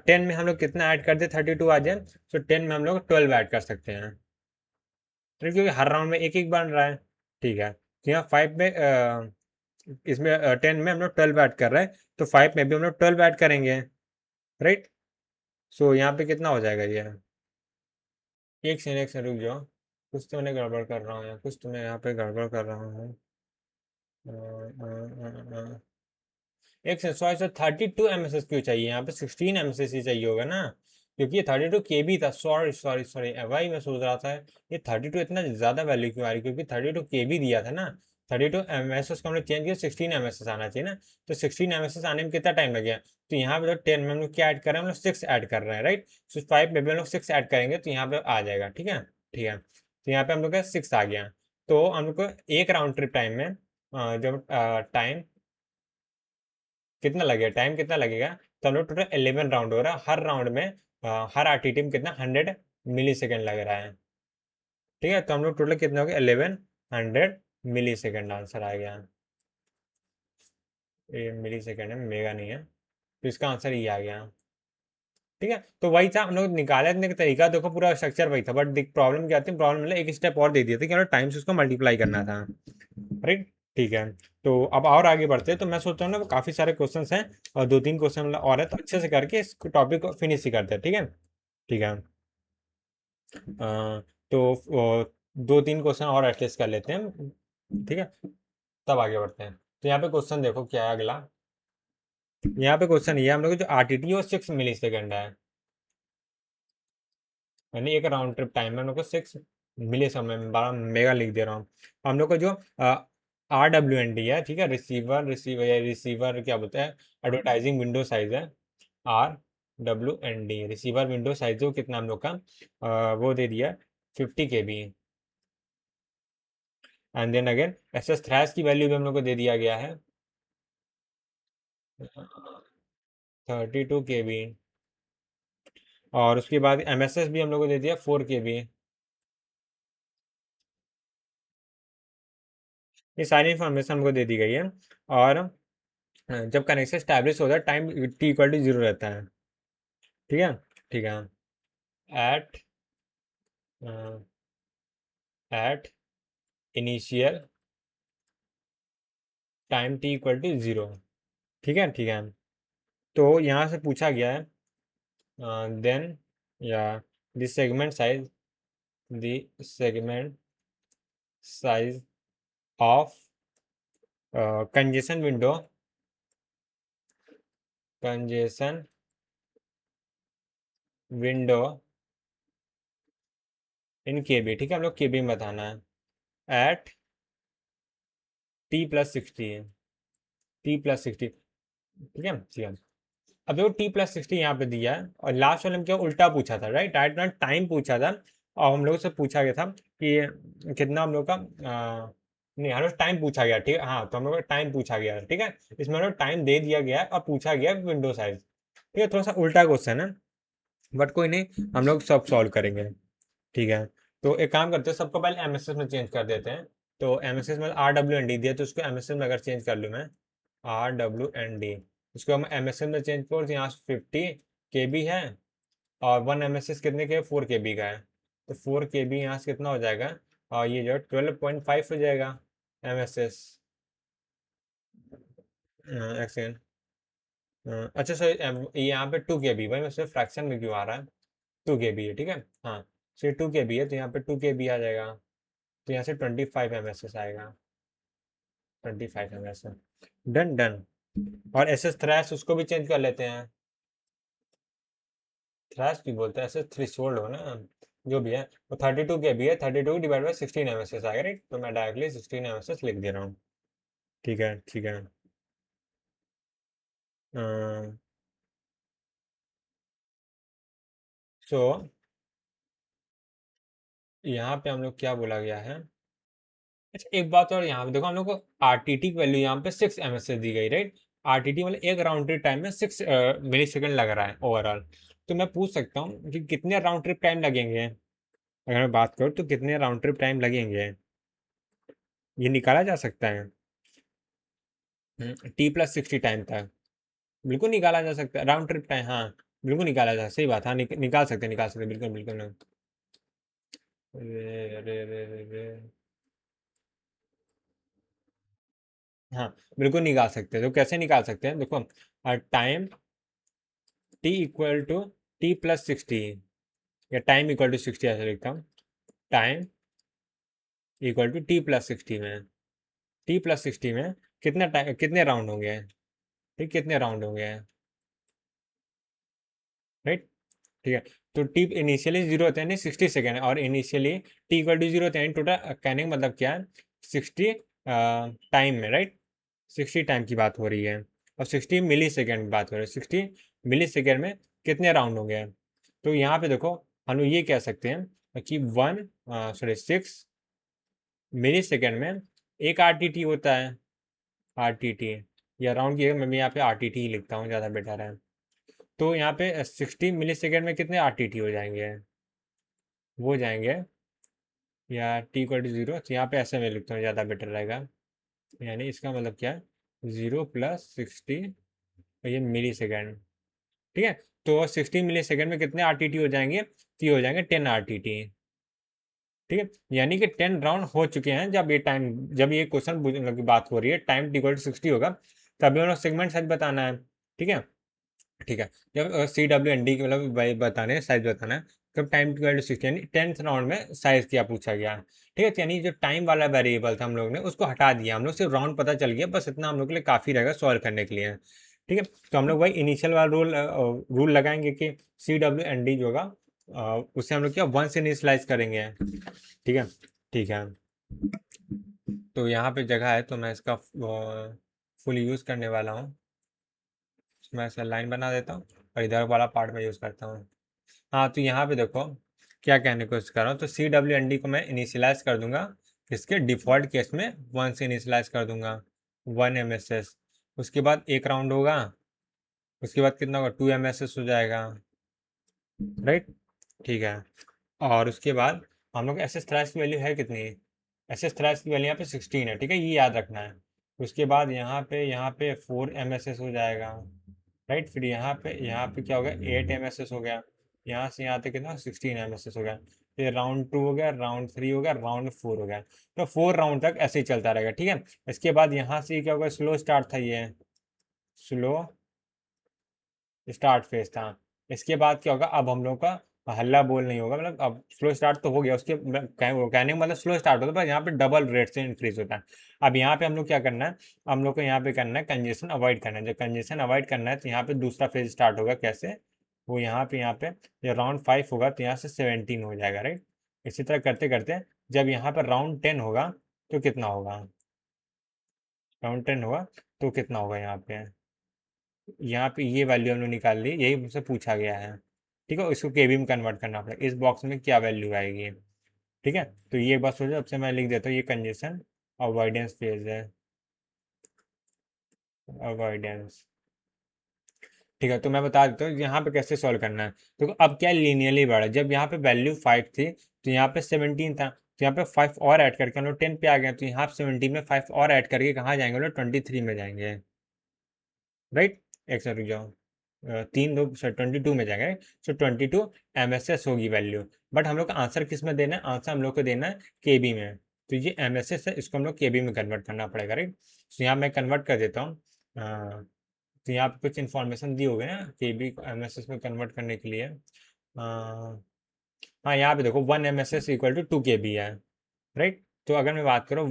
10 में हम लोग कितना ऐड कर दे, 32 आ जाए, तो 10 में हम लोग 12 ऐड कर सकते हैं, ठीक है, क्योंकि हर राउंड में एक एक बन रहा है। ठीक है, तो यहाँ 5 में इसमें 10 में हम लोग 12 ऐड कर रहे हैं, तो 5 में भी हम लोग 12 ऐड करेंगे, राइट। सो यहाँ पे कितना हो जाएगा ये, एक से रुक जाओ, कुछ तो मैं गड़बड़ कर रहा हूँ, या कुछ तो मैं यहाँ पे गड़बड़ कर रहा हूँ। एक से सॉरी सर, 32 एमएसएस क्यों चाहिए, यहाँ पे 16 एमएसएस ही चाहिए होगा ना, क्योंकि ये 32 KB था, सॉरी सॉरी सॉरी भाई, मैं सोच रहा था ये 32 इतना ज़्यादा वैल्यू क्यों आ रही, क्योंकि 32 KB दिया था ना। 32 एमएसएस को हमने चेंज किया, 16 एमएसएस आना चाहिए ना, तो 16 एमएसएस आने में कितना टाइम लगेगा, तो यहाँ पे तो 10 में हम लोग क्या ऐड कर रहे हैं, हम लोग 6 ऐड कर रहे हैं, राइट। तो 5 में भी हम लोग 6 ऐड करेंगे, तो यहाँ पे आ जाएगा, ठीक है। ठीक है, तो यहाँ पे हम लोग का 6 आ गया, तो हम लोग को एक राउंड ट्रिप टाइम में जब टाइम कितना लगेगा, टाइम कितना लगेगा, तो हम लोग टोटल 11 राउंड हो रहा है, हर राउंड में हर आरटीटी में कितना 100 मिली सेकेंड लग रहा है, ठीक है। तो हम लोग टोटल कितना हो गया, 1100 मिली सेकेंड आंसर आ गया। ये मिली सेकेंड है, मेगा नहीं है, तो इसका आंसर ये आ गया, ठीक है। तो वही था, हम लोग निकालने का तरीका देखो, पूरा स्ट्रक्चर वही था, बट प्रॉब्लम क्या थी, प्रॉब्लम मतलब एक स्टेप और दे दिया था कि हमें टाइम से उसको मल्टीप्लाई करना था, राइट। ठीक है, तो अब और आगे बढ़ते हैं, तो मैं सोचता हूँ ना काफ़ी सारे क्वेश्चंस हैं, और 2-3 क्वेश्चन और है, तो अच्छे से करके इस टॉपिक को फिनिश ही करते हैं, ठीक है। ठीक है, तो 2-3 क्वेश्चन और एटलीस्ट कर लेते हैं, ठीक है, तब आगे बढ़ते हैं। तो यहाँ पे क्वेश्चन देखो क्या है अगला, यहाँ पे क्वेश्चन ये है, हम लोग जो आरटीटी वो 6 मिली सेकेंड है, यानी एक राउंड ट्रिप टाइम में हम लोग को 6 मिली समय में, 12 मेगा लिख दे रहा हूँ। हम लोग को जो RWND है, ठीक है, रिसीवर क्या बोलते हैं, एडवर्टाइजिंग विंडो साइज है, RWND रिसीवर विंडो साइज है, वो कितना हम लोग का वो दे दिया 50 KB। And then again SS thresh की वैल्यू भी हम लोग को दे दिया गया है 32 KB, और उसके बाद एमएसएस भी हम लोग को दे दिया 4 KB। ये सारी इन्फॉर्मेशन हमको दे दी गई है, और जब कनेक्शन स्टैब्लिश होता है टाइम T=0 रहता है, ठीक है। ठीक है, eight at initial time T=0, ठीक है। ठीक है, तो यहाँ से पूछा गया है, देन या the segment size the segment size of congestion congestion window in KB, ठीक है, हम लोग केबी में बताना है, एट T+60, T+60, ठीक है। ठीक है, अब देखो T+60 यहाँ पे दिया है, और लास्ट वाले में क्या उल्टा पूछा था, राइट, राइट ना, टाइम पूछा था, और हम लोग से पूछा गया था कि कितना हम लोग का नहीं, हम लोग टाइम पूछा गया, ठीक है, हाँ, तो हम लोग का टाइम पूछा गया, ठीक है। इसमें हम लोग टाइम दे दिया गया है और पूछा गया विंडो साइज, ठीक है, थोड़ा सा उल्टा क्वेश्चन है, बट कोई नहीं, हम लोग सब सॉल्व करेंगे, ठीक है। तो एक काम करते हैं, सबको पहले एमएसएस में चेंज कर देते हैं, तो एमएसएस में RWND दिया, तो उसको एमएसएस में अगर चेंज कर लूँ मैं, RWND, उसको हम एमएसएस में चेंज करो, तो यहाँ 50 KB है, और 1 एमएसएस कितने के 4 KB का है, तो 4 KB यहाँ से कितना हो जाएगा, और ये जो 12.5 हो जाएगा एमएसएस, एक सेकेंड। अच्छा सर, यहाँ पे 2 KB भाई, वैसे फ्रैक्शन में क्यों आ रहा है? 2 KB है, ठीक है। हाँ, सो 2 KB है, तो यहाँ पे 2 KB आ जाएगा। तो यहाँ से 25 MSS आएगा। 25 MSS। Done done. और SS थ्रैश उसको भी चेंज कर लेते हैं। थ्रैश भी बोलते हैं, SS थ्रेशोल्ड हो ना, जो भी है। वो 32 KB है, 32 डिवाइड बाई 16 MSS आएगा, राइट? तो मैं डायरेक्टली 16 MSS लिख दे रहा हूँ। ठीक है, ठीक है। सो यहाँ पे हम लोग क्या बोला गया है? अच्छा, एक बात और, यहाँ पे देखो हम लोग को आरटीटी की वैल्यू यहाँ पे 6 MSS दी गई, राइट? आरटीटी मतलब एक राउंड ट्रिप टाइम में 6 मिली सेकेंड लग रहा है ओवरऑल। तो मैं पूछ सकता हूँ कि कितने राउंड ट्रिप टाइम लगेंगे। अगर मैं बात करूँ तो कितने राउंड ट्रिप टाइम लगेंगे, ये निकाला जा सकता है। T+60 टाइम तक बिल्कुल निकाला जा सकता है, राउंड ट्रिप टाइम, हाँ। बिल्कुल निकाला जा, सही बात, हाँ, निकाल सकते, निकाल सकते, बिल्कुल बिल्कुल। अरे अरे अरे अरे अरे। हाँ, बिल्कुल निकाल सकते हैं। तो कैसे निकाल सकते हैं, देखो, टाइम T=T+60, या टाइम इक्वल टू 60 ऐसे लिखता हूँ। टाइम इक्वल टू T+60 में, T+60 में कितना टाइम, कितने राउंड होंगे, ठीक, कितने राउंड होंगे, राइट? ठीक है। तो टी इनिशियली 0 होते हैं, 60 सेकेंड, और इनिशियली T=0 होते हैं। टोटल कहने का मतलब क्या है, 60 टाइम में, राइट? 60 टाइम की बात हो रही है, और 60 मिली सेकेंड की बात हो रही है। 60 मिली सेकेंड में कितने राउंड होंगे? तो यहाँ पे देखो, हम लोग ये कह सकते हैं कि 6 मिली सेकेंड में एक आरटीटी होता है। आरटीटी, या राउंड की मैं यहाँ पे आरटीटी ही लिखता हूँ, ज़्यादा बेटर है। तो यहाँ पे 60 मिली सेकेंड में कितने आरटीटी हो जाएंगे? वो जाएंगे, या T=0, तो यहाँ पे ऐसे में लिखता हूँ, ज़्यादा बेटर रहेगा। यानी इसका मतलब क्या है, 0+60, और ये मिली सेकेंड, ठीक है। तो 60 मिली सेकेंड में कितने आरटीटी हो जाएंगे? तो ये हो जाएंगे 10 आरटीटी, ठीक है। यानी कि 10 राउंड हो चुके हैं जब ये टाइम, जब ये क्वेश्चन की बात हो रही है, टाइम T=60 होगा, तभी उन्होंने सेगमेंट साइज बताना है, ठीक है। ठीक है। जब CWND की मतलब बताने हैं, साइज बताना है, तब टाइम इक्वल टू 60, यानी 10th राउंड में साइज क्या पूछा गया, ठीक है। तो यानी जो टाइम वाला वेरिएबल था, हम लोग ने उसको हटा दिया, हम लोग सिर्फ राउंड पता चल गया, बस इतना हम लोग के लिए काफ़ी रहेगा सॉल्व करने के लिए, ठीक है। तो हम लोग वही इनिशियल वाला रूल लगाएंगे कि CWND जो होगा, उससे हम लोग क्या 1 से इनिशियलाइज करेंगे, ठीक है। ठीक है। तो यहाँ पे जगह है, तो मैं इसका फुल यूज़ करने वाला हूँ। मैं ऐसा लाइन बना देता हूँ, और इधर वाला पार्ट में यूज़ करता हूँ। हाँ, तो यहाँ पे देखो क्या कहने की कोशिश कर रहा हूँ, तो CWND को मैं इनिशियलाइज कर दूंगा, इसके डिफ़ॉल्ट केस में 1 से इनिशियलाइज कर दूंगा, 1 MSS। उसके बाद एक राउंड होगा, उसके बाद कितना होगा, 2 MSS हो जाएगा, राइट? ठीक है। और उसके बाद हम लोग एस एस थ्रैश की वैल्यू है कितनी? एस एस थ्रैश की वैल्यू यहाँ पे 16 है, ठीक है, ये याद रखना है। उसके बाद यहाँ पे 4 MSS हो जाएगा, राइट? फिर यहाँ पे क्या हो गया, 8 MSS हो गया। यहाँ से यहाँ तक कितना, 16 MSS हो गया। फिर राउंड 2 हो गया, राउंड 3 हो गया, राउंड 4 हो गया। तो 4 राउंड तक ऐसे ही चलता रहेगा, ठीक है। इसके बाद यहाँ से क्या होगा, स्लो स्टार्ट था ये, स्लो स्टार्ट फेज था। इसके बाद क्या होगा, अब हम लोग का हल्ला बोल नहीं होगा, मतलब अब स्लो स्टार्ट तो हो गया, उसके कहने का मतलब स्लो स्टार्ट होता है, पर यहाँ पे डबल रेट से इंक्रीज होता है। अब यहाँ पे हम लोग क्या करना है, हम लोग को यहाँ पे करना है कंजेशन अवॉइड करना है। जब कंजेशन अवॉइड करना है, तो यहाँ पे दूसरा फेज स्टार्ट होगा, कैसे? वो यहाँ पे जब राउंड 5 होगा, तो यहाँ से 17 हो जाएगा, राइट? इसी तरह करते करते जब यहाँ पर राउंड 10 होगा, तो कितना होगा, राउंड 10 होगा तो कितना होगा, यहाँ पे ये वैल्यू हमने निकाल ली, यही मुझसे पूछा गया है, ठीक है। इसको केबी में कन्वर्ट करना पड़ेगा, इस बॉक्स में क्या वैल्यू आएगी, ठीक है। तो ये बस हो जाए, अब से मैं लिख देता हूँ, ये कंजेशन अवॉइडेंस फेज है, अवॉइडेंस, ठीक है। तो मैं बता देता हूँ यहाँ पे कैसे सॉल्व करना है। तो अब क्या लीनियरली बढ़ा, जब यहाँ पे वैल्यू 5 थी, तो यहाँ पे 17 था, तो यहाँ पे 5 और ऐड करके हम लोग 10 पे आ गए, तो यहाँ 17 में 5 और ऐड करके कहाँ जाएंगे, हम लोग 23 में जाएंगे, राइट? एक सेकंड रुक जाओ, 22 में जाएंगे, सो 22 MSS होगी वैल्यू। बट हम लोग का आंसर किस में देना है, आंसर हम लोग को देना है केबी में। तो ये MSS है, इसको हम लोग केबी में कन्वर्ट करना पड़ेगा, राइट? तो यहाँ मैं कन्वर्ट कर देता हूँ, हाँ, तो यहाँ पे कुछ इन्फॉर्मेशन दी होगी ना केबी एमएसएस में कन्वर्ट करने के लिए। हाँ, यहाँ पे देखो 1 MSS इक्वल टू 2 KB है, राइट। तो अगर मैं बात करूँ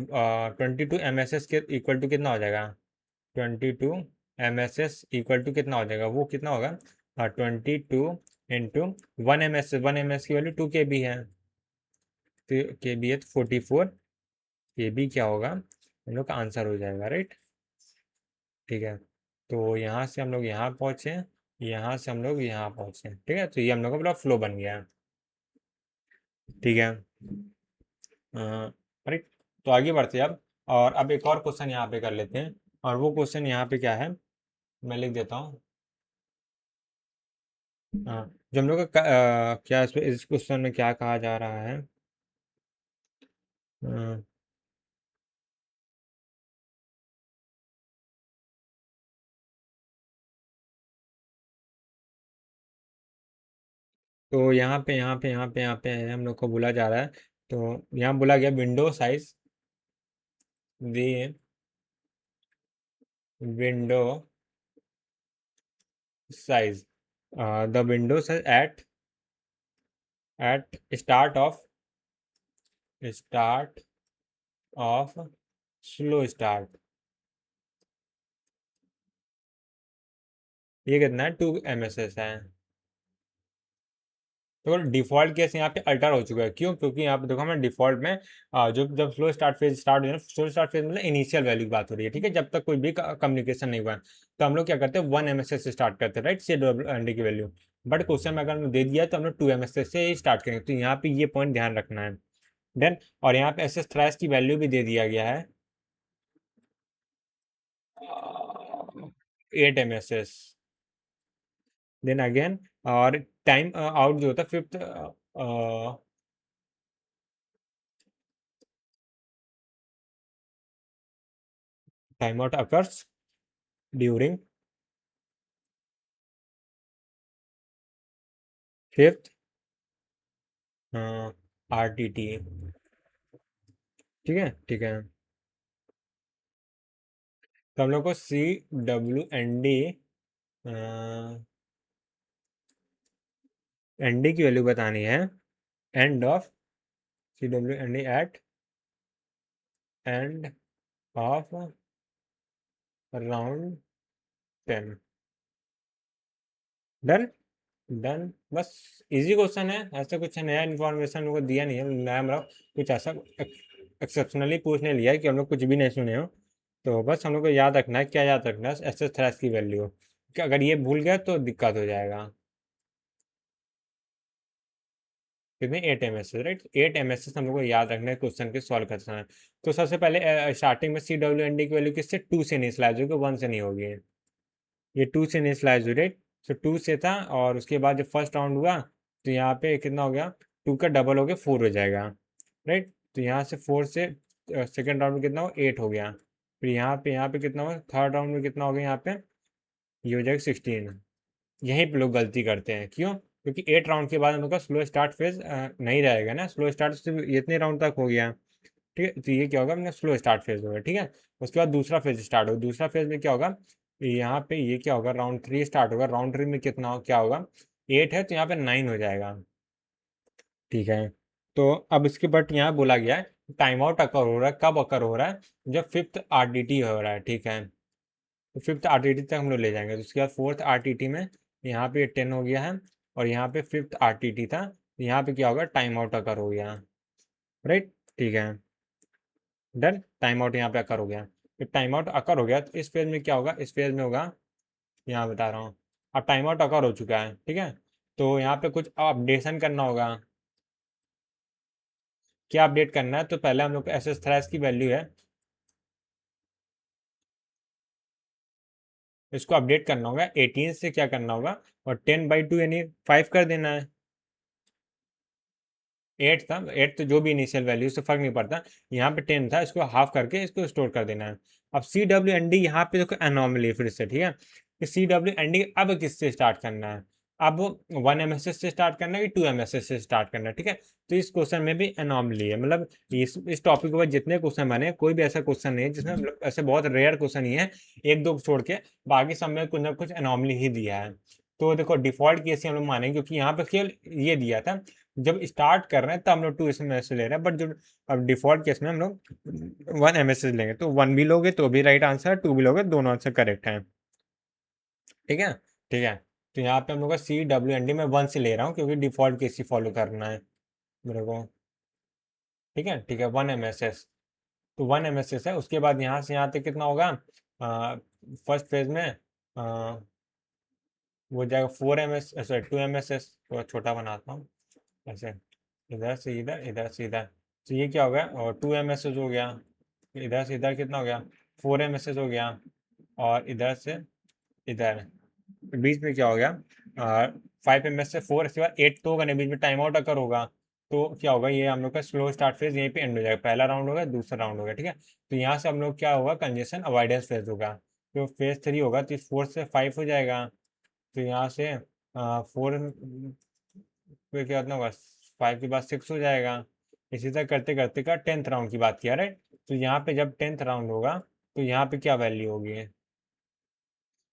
22 MSS के इक्वल टू कितना हो जाएगा, 22 MSS इक्वल टू कितना हो जाएगा, वो कितना होगा, 22 इंटू 1 MSS, 1 MS की वैल्यू 2 KB है, तो KB है तो 44 KB क्या होगा, हम लोग का आंसर हो जाएगा, राइट। ठीक है, तो यहाँ से हम लोग यहाँ पहुँचे, यहाँ से हम लोग यहाँ पहुँचे, ठीक है, तो ये हम लोग का पूरा फ्लो बन गया, ठीक है। राइट, तो आगे बढ़ते हैं अब, और अब एक और क्वेश्चन यहाँ पे कर लेते हैं, और वो क्वेश्चन यहाँ पे क्या है, मैं लिख देता हूँ। जो हम लोग का क्या इस क्वेश्चन में क्या कहा जा रहा है, अ, तो यहाँ पे है, हम लोग को बोला जा रहा है, तो यहाँ बोला गया window size, the window size, the window size at start of slow start, ये कितना है, 2 MSS है। तो डिफ़ॉल्ट केस यहाँ पे अल्टर हो चुका है, क्यों, क्योंकि यहाँ पे देखो हमें डिफ़ॉल्ट में जो जब स्लो स्टार्ट फेज स्टार्ट हो, स्लो स्टार्ट फेज मतलब इनिशियल वैल्यू की बात हो रही है, ठीक है, जब तक कोई भी कम्युनिकेशन नहीं हुआ है, तो हम लोग क्या करते हैं 1 MSS से स्टार्ट करते हैं, राइट, CWND की वैल्यू। बट क्वेश्चन में अगर दे दिया है तो हम लोग 2 MSS से ही स्टार्ट करेंगे, तो यहाँ पे ये पॉइंट ध्यान रखना है। देन और यहाँ पे SS थ्रैश की वैल्यू भी दे दिया गया है 8 MSS। देन अगेन, और टाइम आउट जो होता है fifth, time out occurs during fifth RTT, ठीक है, ठीक है। तो हम लोग को CWND की वैल्यू बतानी है, end of CWND at end of round 10। Done, done, बस इजी क्वेश्चन है, ऐसा कुछ नया इन्फॉर्मेशन को दिया नहीं है, नया मतलब कुछ ऐसा एक्सेप्शनली पूछने लिया है कि हम लोग कुछ भी नहीं सुने हो। तो बस हम लोग को याद रखना है, क्या याद रखना है, SS थ्रैश की वैल्यू, कि अगर ये भूल गया तो दिक्कत हो जाएगा। कितने 8 MSS, राइट, 8 MSS हम लोग को याद रखना है, क्वेश्चन के सॉल्व करना है। तो सबसे पहले स्टार्टिंग में CWND की वैल्यू किससे, 2 से इनिशियलाइज होगी, 1 से नहीं होगी, ये 2 से इनिशियलाइज हुई, राइट। तो 2 से था, और उसके बाद जब फर्स्ट राउंड हुआ तो यहाँ पे कितना हो गया, 2 का डबल हो गया 4 हो जाएगा, राइट। तो यहाँ से 4 से सेकेंड राउंड में कितना हो, 8 हो गया, फिर यहाँ पे कितना हो, थर्ड राउंड में कितना हो गया, यहाँ पे ये हो जाएगा 16। यहीं पे लोग गलती करते हैं, क्यों, क्योंकि 8 राउंड के बाद हम लोग का स्लो स्टार्ट फेज नहीं रहेगा ना, स्लो स्टार्ट सिर्फ इतने राउंड तक हो गया, ठीक है, तो ये क्या होगा, अपना स्लो स्टार्ट फेज होगा, ठीक है। उसके बाद दूसरा फेज स्टार्ट होगा, दूसरा फेज में क्या होगा, यहाँ पे ये क्या होगा, राउंड 3 स्टार्ट होगा, राउंड 3 में कितना क्या होगा, 8 है तो यहाँ पे 9 हो जाएगा, ठीक है। तो अब इसके बट यहाँ बोला गया है टाइम आउट अकर हो रहा है, कब अकर हो रहा है, जब फिफ्थ RTT हो रहा है, ठीक है, तो फिफ्थ RTT तक हम लोग ले जाएंगे, तो उसके बाद फोर्थ RTT में यहाँ पे 10 हो गया है, और यहाँ पे फिफ्थ RTT था, तो यहाँ पे क्या होगा, टाइम आउट अकर हो गया, राइट, ठीक है, डन, टाइम आउट यहाँ पे अकर हो गया। फिर टाइम आउट अकर हो गया तो इस फेज में क्या होगा, इस फेज में होगा, यहाँ बता रहा हूँ, अब टाइम आउट अकर हो चुका है, ठीक है, तो यहाँ पे कुछ अपडेशन करना होगा, क्या अपडेट करना है, तो पहले हम लोग को SS थ्रैश की वैल्यू है, इसको अपडेट करना होगा, 18 से क्या करना होगा, और 10/2 यानी 5 कर देना है, 8 था, 8 तो जो भी इनिशियल वैल्यू से फर्क नहीं पड़ता, यहाँ पे 10 था, इसको हाफ करके इसको स्टोर कर देना है। अब CWND यहाँ पे देखो एनॉमली फिर से, ठीक है, कि CWND अब किससे स्टार्ट करना है, अब 1 MSS से स्टार्ट करना है कि 2 MSS से स्टार्ट करना है, ठीक है। तो इस क्वेश्चन में भी एनॉमली है, मतलब इस टॉपिक के बाद जितने क्वेश्चन बने कोई भी ऐसा क्वेश्चन नहीं है जिसमें मतलब ऐसे बहुत रेयर क्वेश्चन ही है, एक दो छोड़ के, बाकी सब में कुछ ना कुछ एनॉमली ही दिया है। तो देखो डिफॉल्ट केस ही हम लोग मानेंगे, क्योंकि यहाँ पे केवल ये दिया था जब स्टार्ट कर रहे हैं तब हम लोग 2 MSS ले रहे हैं, बट जो अब डिफॉल्ट केस में हम लोग 1 MSS लेंगे, तो 1 भी लोगे तो भी राइट आंसर, 2 भी लोगे दोनों आंसर करेक्ट है, ठीक है। ठीक है, तो यहाँ पे हम लोग का CWND में 1 से ले रहा हूँ क्योंकि डिफॉल्ट केस ही फॉलो करना है मेरे को, ठीक है। ठीक है, 1 MSS, तो 1 MSS है। उसके बाद यहाँ से यहाँ तक कितना होगा, फर्स्ट फेज में वो जाएगा 4 MS, सॉरी 2 MSS, थोड़ा छोटा बनाता हूँ ऐसे, इधर से इधर, इधर से इधर, तो ये क्या हो गया, और 2 MSS हो गया, इधर से इधर कितना हो गया, 4 MSS हो गया, और इधर से इधर बीच में क्या हो गया, 5 MS से 4, इसके बाद 8 तो होगा नहीं, बीच में टाइम आउट अगर होगा तो क्या होगा, ये हम लोग का स्लो स्टार्ट फेज यहीं पे एंड हो जाएगा, पहला राउंड होगा दूसरा राउंड होगा, ठीक है। तो यहाँ से हम लोग क्या होगा, कंजेशन अवॉइडेंस फेज होगा, तो फेज 3 होगा, तो 4 से 5 हो जाएगा, तो यहाँ से 4 पे क्या कितना होगा, 5 के बाद 6 हो जाएगा, इसी तरह करते करते का 10th राउंड की बात किया, राइट। तो यहाँ पे जब 10th राउंड होगा तो यहाँ पे क्या वैल्यू होगी,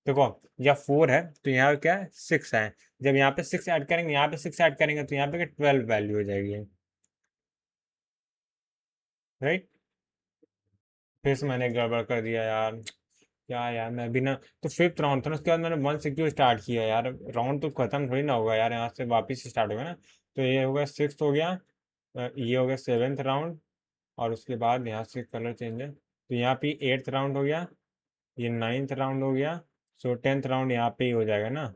देखो या 4 है तो यहाँ क्या है, 6 है, जब यहाँ पे 6 ऐड करेंगे, यहाँ पे 6 ऐड करेंगे तो यहाँ पे 12 वैल्यू हो जाएगी, राइट। फिर से मैंने गड़बड़ कर दिया यार, क्या यार, मैं भी ना, तो 5th राउंड था ना, उसके बाद मैंने 1 से क्यों स्टार्ट किया यार, राउंड तो खत्म थोड़ी ना होगा यार, यहाँ से वापिस स्टार्ट होगा ना, तो ये हो गया 6th हो गया, ये हो गया 7th राउंड, और उसके बाद यहाँ से कलर चेंज है, तो यहाँ पे 8th राउंड हो गया, ये 9th राउंड हो गया, सो 10th राउंड यहाँ पे ही हो जाएगा ना,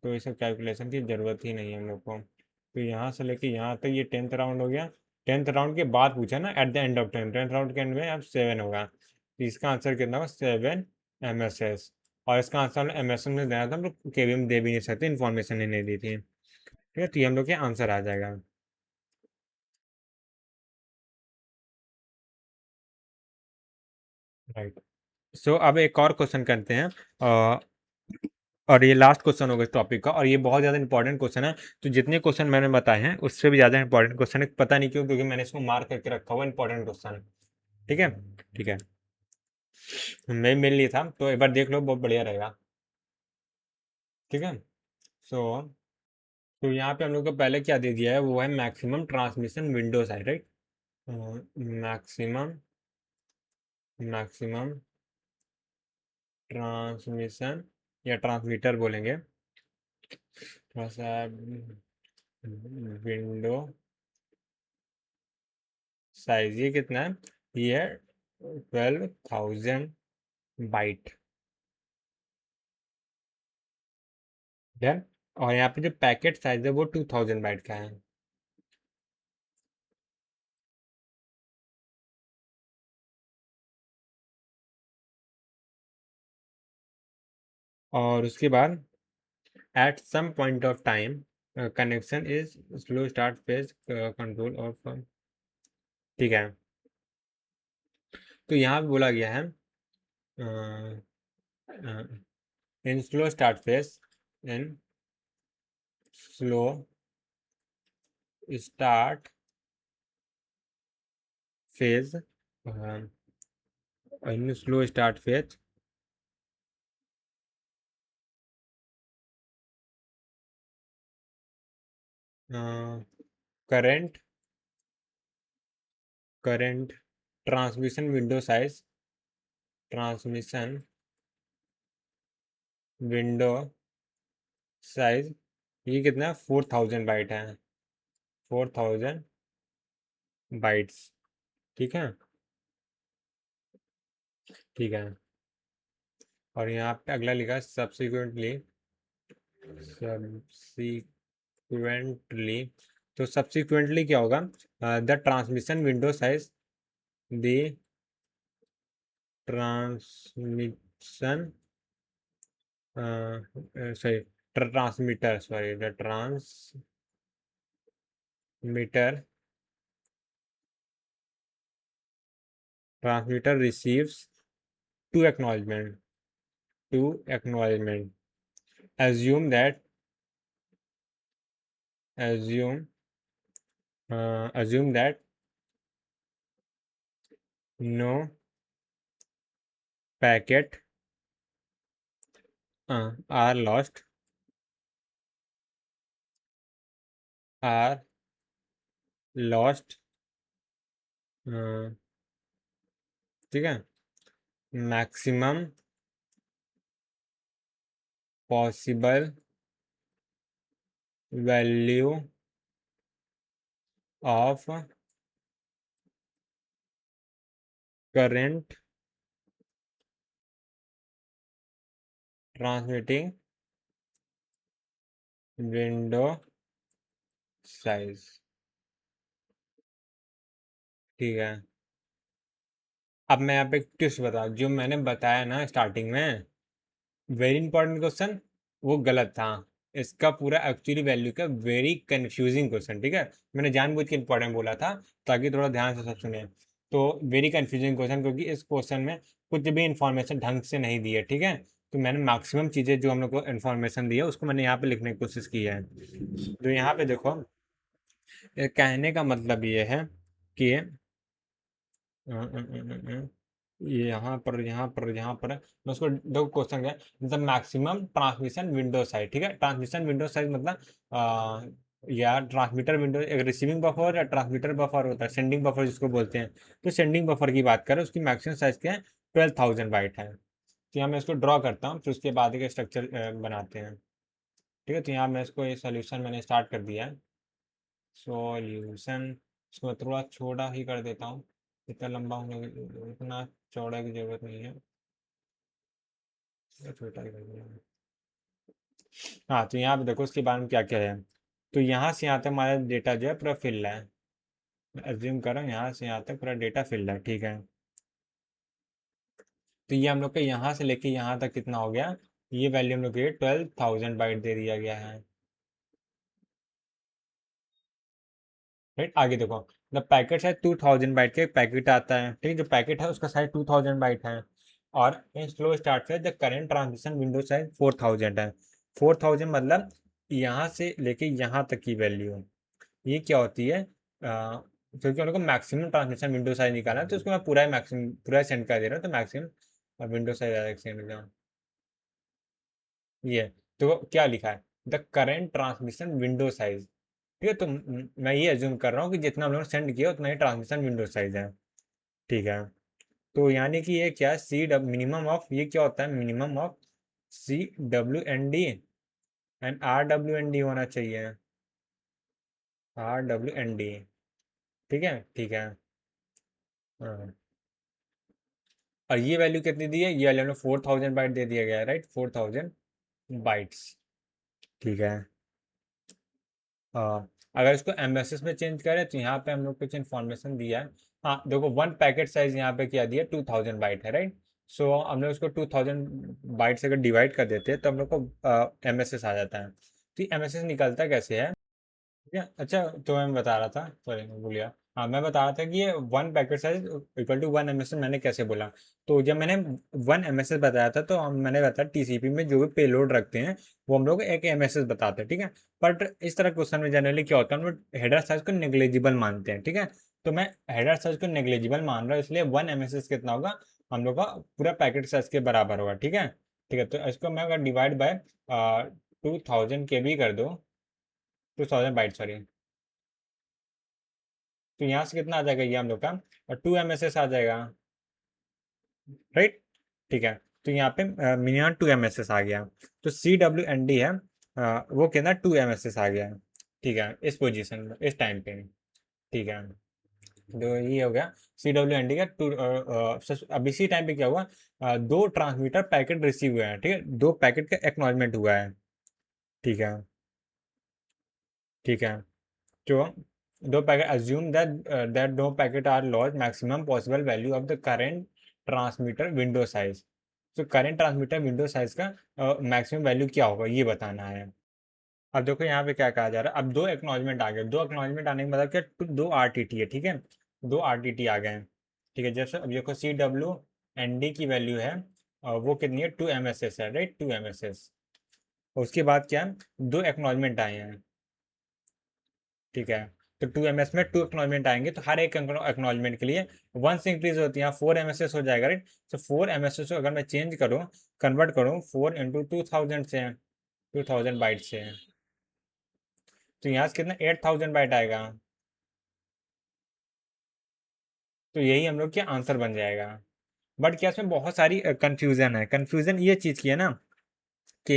तो ये सब कैलकुलेशन की ज़रूरत ही नहीं है हम लोग को, तो यहाँ से लेके यहाँ तक ये 10th राउंड हो गया, 10th राउंड के बाद पूछा ना at the end of 10th round के एंड में अब 7 होगा, तो इसका आंसर कितना होगा, 7 MSS, और इसका आंसर MSS में देना था, हम लोग केवी में दे भी नहीं सकते, इन्फॉर्मेशन ही नहीं दी थी, ठीक है, तो ये हम लोग के आंसर आ जाएगा, राइट। सो अब एक और क्वेश्चन करते हैं, और ये लास्ट क्वेश्चन होगा इस टॉपिक का, और ये बहुत ज़्यादा इंपॉर्टेंट क्वेश्चन है, तो जितने क्वेश्चन मैंने बताए हैं उससे भी ज़्यादा इंपॉर्टेंट क्वेश्चन है, पता नहीं क्यों, क्योंकि मैंने इसको मार्क करके रखा हुआ इंपॉर्टेंट क्वेश्चन, ठीक है। ठीक है, मैं मिल लिया था तो एक बार देख लो, बहुत बढ़िया रहेगा, ठीक है। सो तो यहाँ पे हम लोग को पहले क्या दे दिया है, वो है maximum transmission window size, right, maximum maximum transmission, या ट्रांसमीटर बोलेंगे थोड़ा सा, विंडो साइज ये कितना है, ये है 12,000 बाइट, है। और यहाँ पे जो पैकेट साइज है वो 2,000 बाइट का है, और उसके बाद at some point of time connection is slow start phase control of, ठीक है। तो यहाँ पे बोला गया है in slow start phase, in slow start phase, in slow start phase, current current transmission window size, transmission window size ये कितना है, 4,000 बाइट है, 4,000 बाइट्स, ठीक है। ठीक है, और यहाँ पे अगला लिखा है सब्सिक्वेंटली, सब्सिक्वेंटली, तो सब्सिक्वेंटली क्या होगा, the transmission window size, the transmission sorry transmitter, sorry the transmitter, transmitter receives two, 2 acknowledgement, assume that assume that no packet are are lost ठीक है, maximum possible value of current transmitting window size. ठीक है, अब मैं यहाँ पे एक twist बता, जो मैंने बताया ना स्टार्टिंग में, वेरी इंपॉर्टेंट क्वेश्चन, वो गलत था। इसका पूरा एक्चुअली वैल्यू का वेरी कंफ्यूजिंग क्वेश्चन, ठीक है, मैंने जानबूझ के इंपॉर्टेंट बोला था ताकि थोड़ा ध्यान से सब सुने। तो वेरी कंफ्यूजिंग क्वेश्चन, क्योंकि इस क्वेश्चन में कुछ भी इंफॉर्मेशन ढंग से नहीं दी है, ठीक है। तो मैंने मैक्सिमम चीज़ें जो हम लोग को इन्फॉर्मेशन दी है उसको मैंने यहाँ पे लिखने की कोशिश की है। तो यहाँ पे देखो, ये कहने का मतलब ये है कि ये यहाँ पर मैं उसको दो क्वेश्चन है, मतलब मैक्सिमम ट्रांसमिशन विंडो साइज, ठीक है, ट्रांसमिशन विंडो साइज मतलब या ट्रांसमीटर विंडो, एक रिसीविंग बफर या ट्रांसमीटर बफर होता है, सेंडिंग बफर जिसको बोलते हैं। तो सेंडिंग बफर की बात करें, उसकी मैक्सिमम साइज क्या है, 12,000 बाइट है। तो यहाँ मैं इसको ड्रॉ करता हूँ, फिर उसके बाद एक स्ट्रक्चर बनाते हैं। ठीक है, तो यहाँ मैं इसको ये सोल्यूशन मैंने स्टार्ट कर दिया है। सॉल्यूशन, इसको मैं थोड़ा छोटा ही कर देता हूँ, इतना लंबा होने की, इतना चौड़ा की जरूरत नहीं है, थोड़ा छोटा ही कर दिया। हाँ, तो यहाँ पे देखो उसके बाद में क्या क्या है। तो यहाँ से यहाँ तक हमारा डेटा जो है पूरा फिल है, मैं एज्यूम कर रहा हूँ यहाँ से यहाँ तक पूरा डेटा फिल है, ठीक है। तो ये हम लोग का यहाँ से लेके यहाँ तक कितना हो गया, ये वैल्यू हम लोग को 12,000 बाइट दे दिया गया है। राइट, आगे देखो, द पैकेट है 2,000 बाइट का एक पैकेट आता है, ठीक है, जो पैकेट है उसका साइज 2,000 बाइट है। और इन स्लो स्टार्ट से the current transmission window size 4,000 है। 4,000 मतलब यहाँ से लेके यहाँ तक की वैल्यू, ये क्या होती है, क्योंकि उनको मैक्सिमम ट्रांसमिशन विंडो साइज निकालना है, तो उसको मैं पूरा मैक्सिमम पूरा सेंड कर दे रहा हूँ, तो मैक्सिमम विंडो साइज सेंड कर, ये। तो क्या लिखा है, the current transmission window size, ठीक है। तो मैं ये एज्यूम कर रहा हूँ कि जितना हम लोगों ने सेंड किया उतना ही ट्रांसमिशन विंडो साइज है, ठीक है। तो यानी कि ये क्या, सी डब मिनिमम ऑफ, ये क्या होता है, minimum of CWND and RWND होना चाहिए, RWND, ठीक है, ठीक है। हाँ, और ये वैल्यू कितनी दी है, ये वैल्यू 4,000 बाइट दे दिया गया है, राइट, 4,000 बाइट्स, ठीक है। हाँ, अगर इसको एमएसएस में चेंज करें तो यहाँ पे हम लोग कुछ इन्फॉर्मेशन दिया है। हाँ देखो, वन पैकेट साइज यहाँ पे क्या दिया, 2,000 बाइट है, राइट। सो हम लोग इसको 2,000 बाइट से अगर डिवाइड कर देते हैं तो हम लोग को एमएसएस आ जाता है। तो एमएसएस निकलता कैसे है, ठीक है। अच्छा, तो मैं बता रहा था, सॉरी मैं भूल गया। हाँ, मैं बता रहा था कि ये one packet size equal to 1 MSS मैंने कैसे बोला। तो जब मैंने 1 MSS बताया था, तो मैंने बताया टीसीपी में जो भी पेलोड रखते हैं वो हम लोग 1 MSS बताते हैं, ठीक है। बट इस तरह क्वेश्चन में जनरली क्या होता है, हम लोग हेडर साइज को नेग्लेजिबल मानते हैं, ठीक है। तो मैं हेडर साइज को नेग्लेजिबल मान रहा हूँ, इसलिए 1 MSS कितना होगा, हम लोग का पूरा पैकेट साइज के बराबर होगा, ठीक है। ठीक है, तो इसको मैं अगर डिवाइड बाय 2,000 KB कर दो, 2,000 बाइट सॉरी, तो यहाँ से कितना आ जाएगा ये हम लोग का, और 2 MSS आ जाएगा, राइट, ठीक है। तो यहाँ पे मिनिमम 2 MSS आ गया। तो CWND है, वो कितना 2 MSS आ गया, ठीक है, इस पोजीशन में इस टाइम पे, ठीक है। तो ये हो गया CWND का टू। अब इसी टाइम पे क्या हुआ, दो ट्रांसमीटर पैकेट रिसीव हुए हैं, ठीक है, दो पैकेट का एक्नॉलेजमेंट हुआ है, ठीक है, ठीक है। जो दो पैकेट अज्यूम दैट दो packet are lost maximum possible value of the current transmitter window size. तो करेंट ट्रांसमीटर विंडो साइज का मैक्सिमम वैल्यू क्या होगा ये बताना है। अब देखो यहाँ पे क्या कहा जा रहा है, अब दो एक्नॉलेजमेंट आ गए, दो एक्नॉलेजमेंट आने का मतलब क्या, दो RTT है, ठीक है, दो RTT आ गए हैं, ठीक है। जैसे अब देखो CWND की वैल्यू है, वो कितनी है, 2 MSS है, राइट, 2 MSS। उसके बाद क्या है, दो एक्नॉलेजमेंट आए हैं, ठीक है। तो 2 ms में 2 एक्नॉलेजमेंट आएंगे, तो हर एक एक्नॉलेजमेंट के लिए 1 से इंक्रीज होती है, 4 MSS हो जाएगा, राइट। तो 4 MSS को अगर मैं चेंज करूँ, कन्वर्ट करूँ 4 इंटू 2000 से, 2000 बाइट से, तो यहाँ से कितना 8000 बाइट आएगा। तो यही हम लोग के आंसर बन जाएगा। बट क्या इसमें बहुत सारी कंफ्यूजन है। कंफ्यूजन ये चीज़ की है ना कि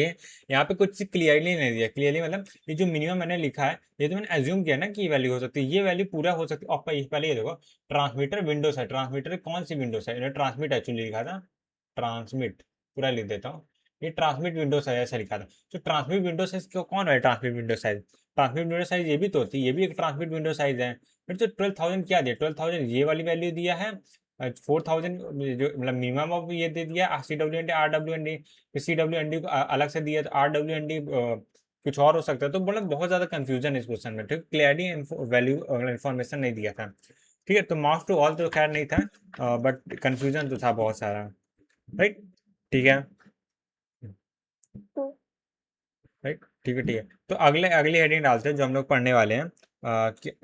यहाँ पे कुछ क्लियरली नहीं दिया। क्लियरली मतलब ये जो मिनिमम मैंने लिखा है, ये तो मैंने एज्यूम किया ना कि ये वैल्यू हो सकती है, ये वैल्यू पूरा हो सकती है। और पहले ये देखो, ट्रांसमीटर विंडोज है, ट्रांसमीटर कौन सी विंडोज है, ट्रांसमिट एक्चुअली लिखा था, ट्रांसमिट, पूरा लिख देता हूँ, ये ट्रांसमिट विंडो साइज ऐसा लिखा था। तो ट्रांसमिट विंडो साइज क्यों, कौन है transmit window size, transmit window size ये भी तो होती है, ये भी एक ट्रांसमिट विंडो साइज है। फिर तो 12,000 क्या दिया, 12,000 ये वाली वैल्यू दिया है, 4,000 जो मतलब मिनिमम ऑफ ये दे दिया, CWND RWND, CWND को अलग से दिया, तो RWND कुछ और हो सकता है। तो मतलब बहुत ज़्यादा कंफ्यूजन है इस क्वेश्चन में, ठीक, क्लियरिटी वैल्यू इन्फॉर्मेशन नहीं दिया था। ठीक है, तो मार्क्स टू ऑल तो खैर नहीं था, बट कंफ्यूजन तो था बहुत सारा, राइट। ठीक है, राइट, ठीक है, ठीक है। तो अगली हेडिंग डालते हैं जो हम लोग पढ़ने वाले हैं।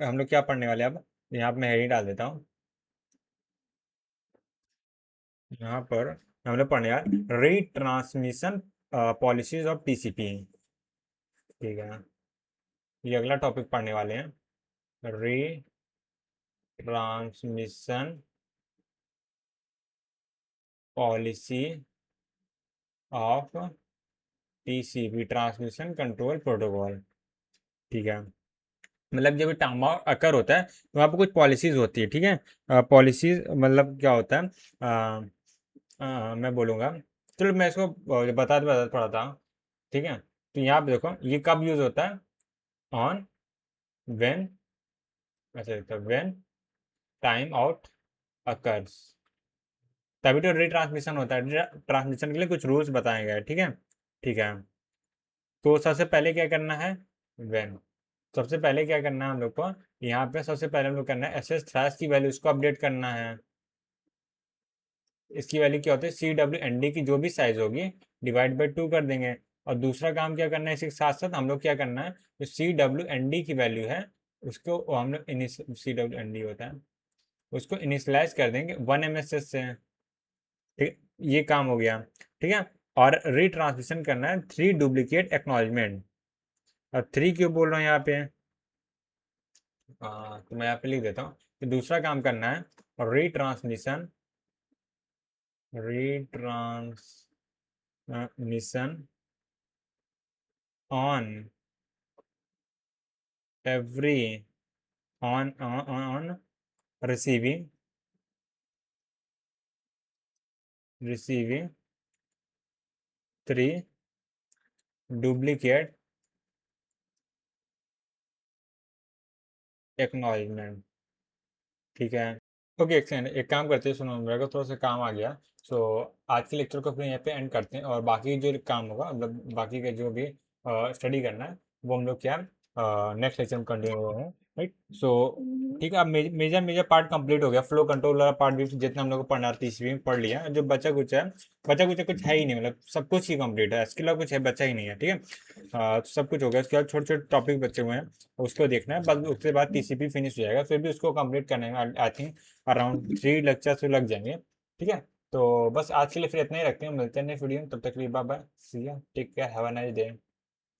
हम लोग क्या पढ़ने वाले हैं अब, यहाँ पे मैं हेडिंग डाल देता हूँ। यहाँ पर हम लोग पढ़ने वाले रीट्रांसमिशन पॉलिसीज ऑफ TCP। ठीक है, ये अगला टॉपिक पढ़ने वाले हैं, retransmission policy of TCP, transmission control protocol. ठीक है, मतलब जब टाइम अकर होता है तो वहाँ पर कुछ पॉलिसीज होती है, ठीक है। पॉलिसीज मतलब क्या होता है, मैं बोलूँगा, चलो मैं इसको बताते बताते पढ़ाता हूँ। ठीक है, तो यहाँ पे देखो ये कब यूज़ होता है, ऑन व्हेन, ऐसे लिखता है व्हेन टाइम आउट अकर्स, तभी तो रिट्रांसमिशन होता है। ट्रांसमिशन के लिए कुछ रूल्स बताए गए हैं, ठीक है। ठीक है, तो सबसे पहले क्या करना है, व्हेन, सबसे पहले क्या करना है हम लोग को, यहाँ पे सबसे पहले हम लोग करना है एस एस थ्रैश की वैल्यू, इसको अपडेट करना है। इसकी वैल्यू क्या होती है, CWND की जो भी साइज होगी डिवाइड बाई 2 कर देंगे। और दूसरा काम क्या करना है, इसके साथ साथ हम लोग क्या करना है, जो CWND की वैल्यू है उसको हम लोग CWND होता है, उसको इनिशलाइज कर देंगे 1 MSS से। ठीक, ये काम हो गया। ठीक है, और रीट्रांसमिशन करना है 3 डुप्लीकेट एक्नॉलेजमेंट। और 3 क्यों बोल रहा हूँ यहाँ पे, तो मैं यहाँ पे लिख देता हूँ कि दूसरा काम करना है retransmission, retransmission on every, on receiving, receiving 3 duplicate acknowledgement. ठीक है, ओके, एक्सचेंज एक काम करते हैं, सुनो मेरे को थोड़ा सा काम आ गया। सो आज के लेक्चर को अपने यहाँ पे एंड करते हैं, और बाकी जो काम होगा मतलब बाकी का जो भी स्टडी करना है वो हम लोग क्या नेक्स्ट लेक्चर में कंटिन्यू होगा, राइट। सो ठीक है, अब मेजर मेजर पार्ट कंप्लीट हो गया, फ्लो कंट्रोल वाला पार्ट भी जितना हम लोग को पढ़ना था तीसरी में पढ़ लिया। जो बचा कुछ है, बचा कुछ कुछ है ही नहीं, मतलब सब कुछ ही कंप्लीट है, इसके अलावा कुछ है बचा ही नहीं है। ठीक है, तो सब कुछ हो गया, उसके बाद छोटे छोटे टॉपिक बचे हुए हैं, उसको देखना है, बस उसके बाद TCP फिनिश हो जाएगा, फिर भी उसको कंप्लीट करने में आई थिंक अराउंड 3 लेक्चर से लग जाएंगे। ठीक है, तो बस आज के लिए फिर इतना ही रखते हैं, मिलते हैं नेक्स्ट वीडियो में, तब तक के लिए bye bye, see ya, take care, have a nice day.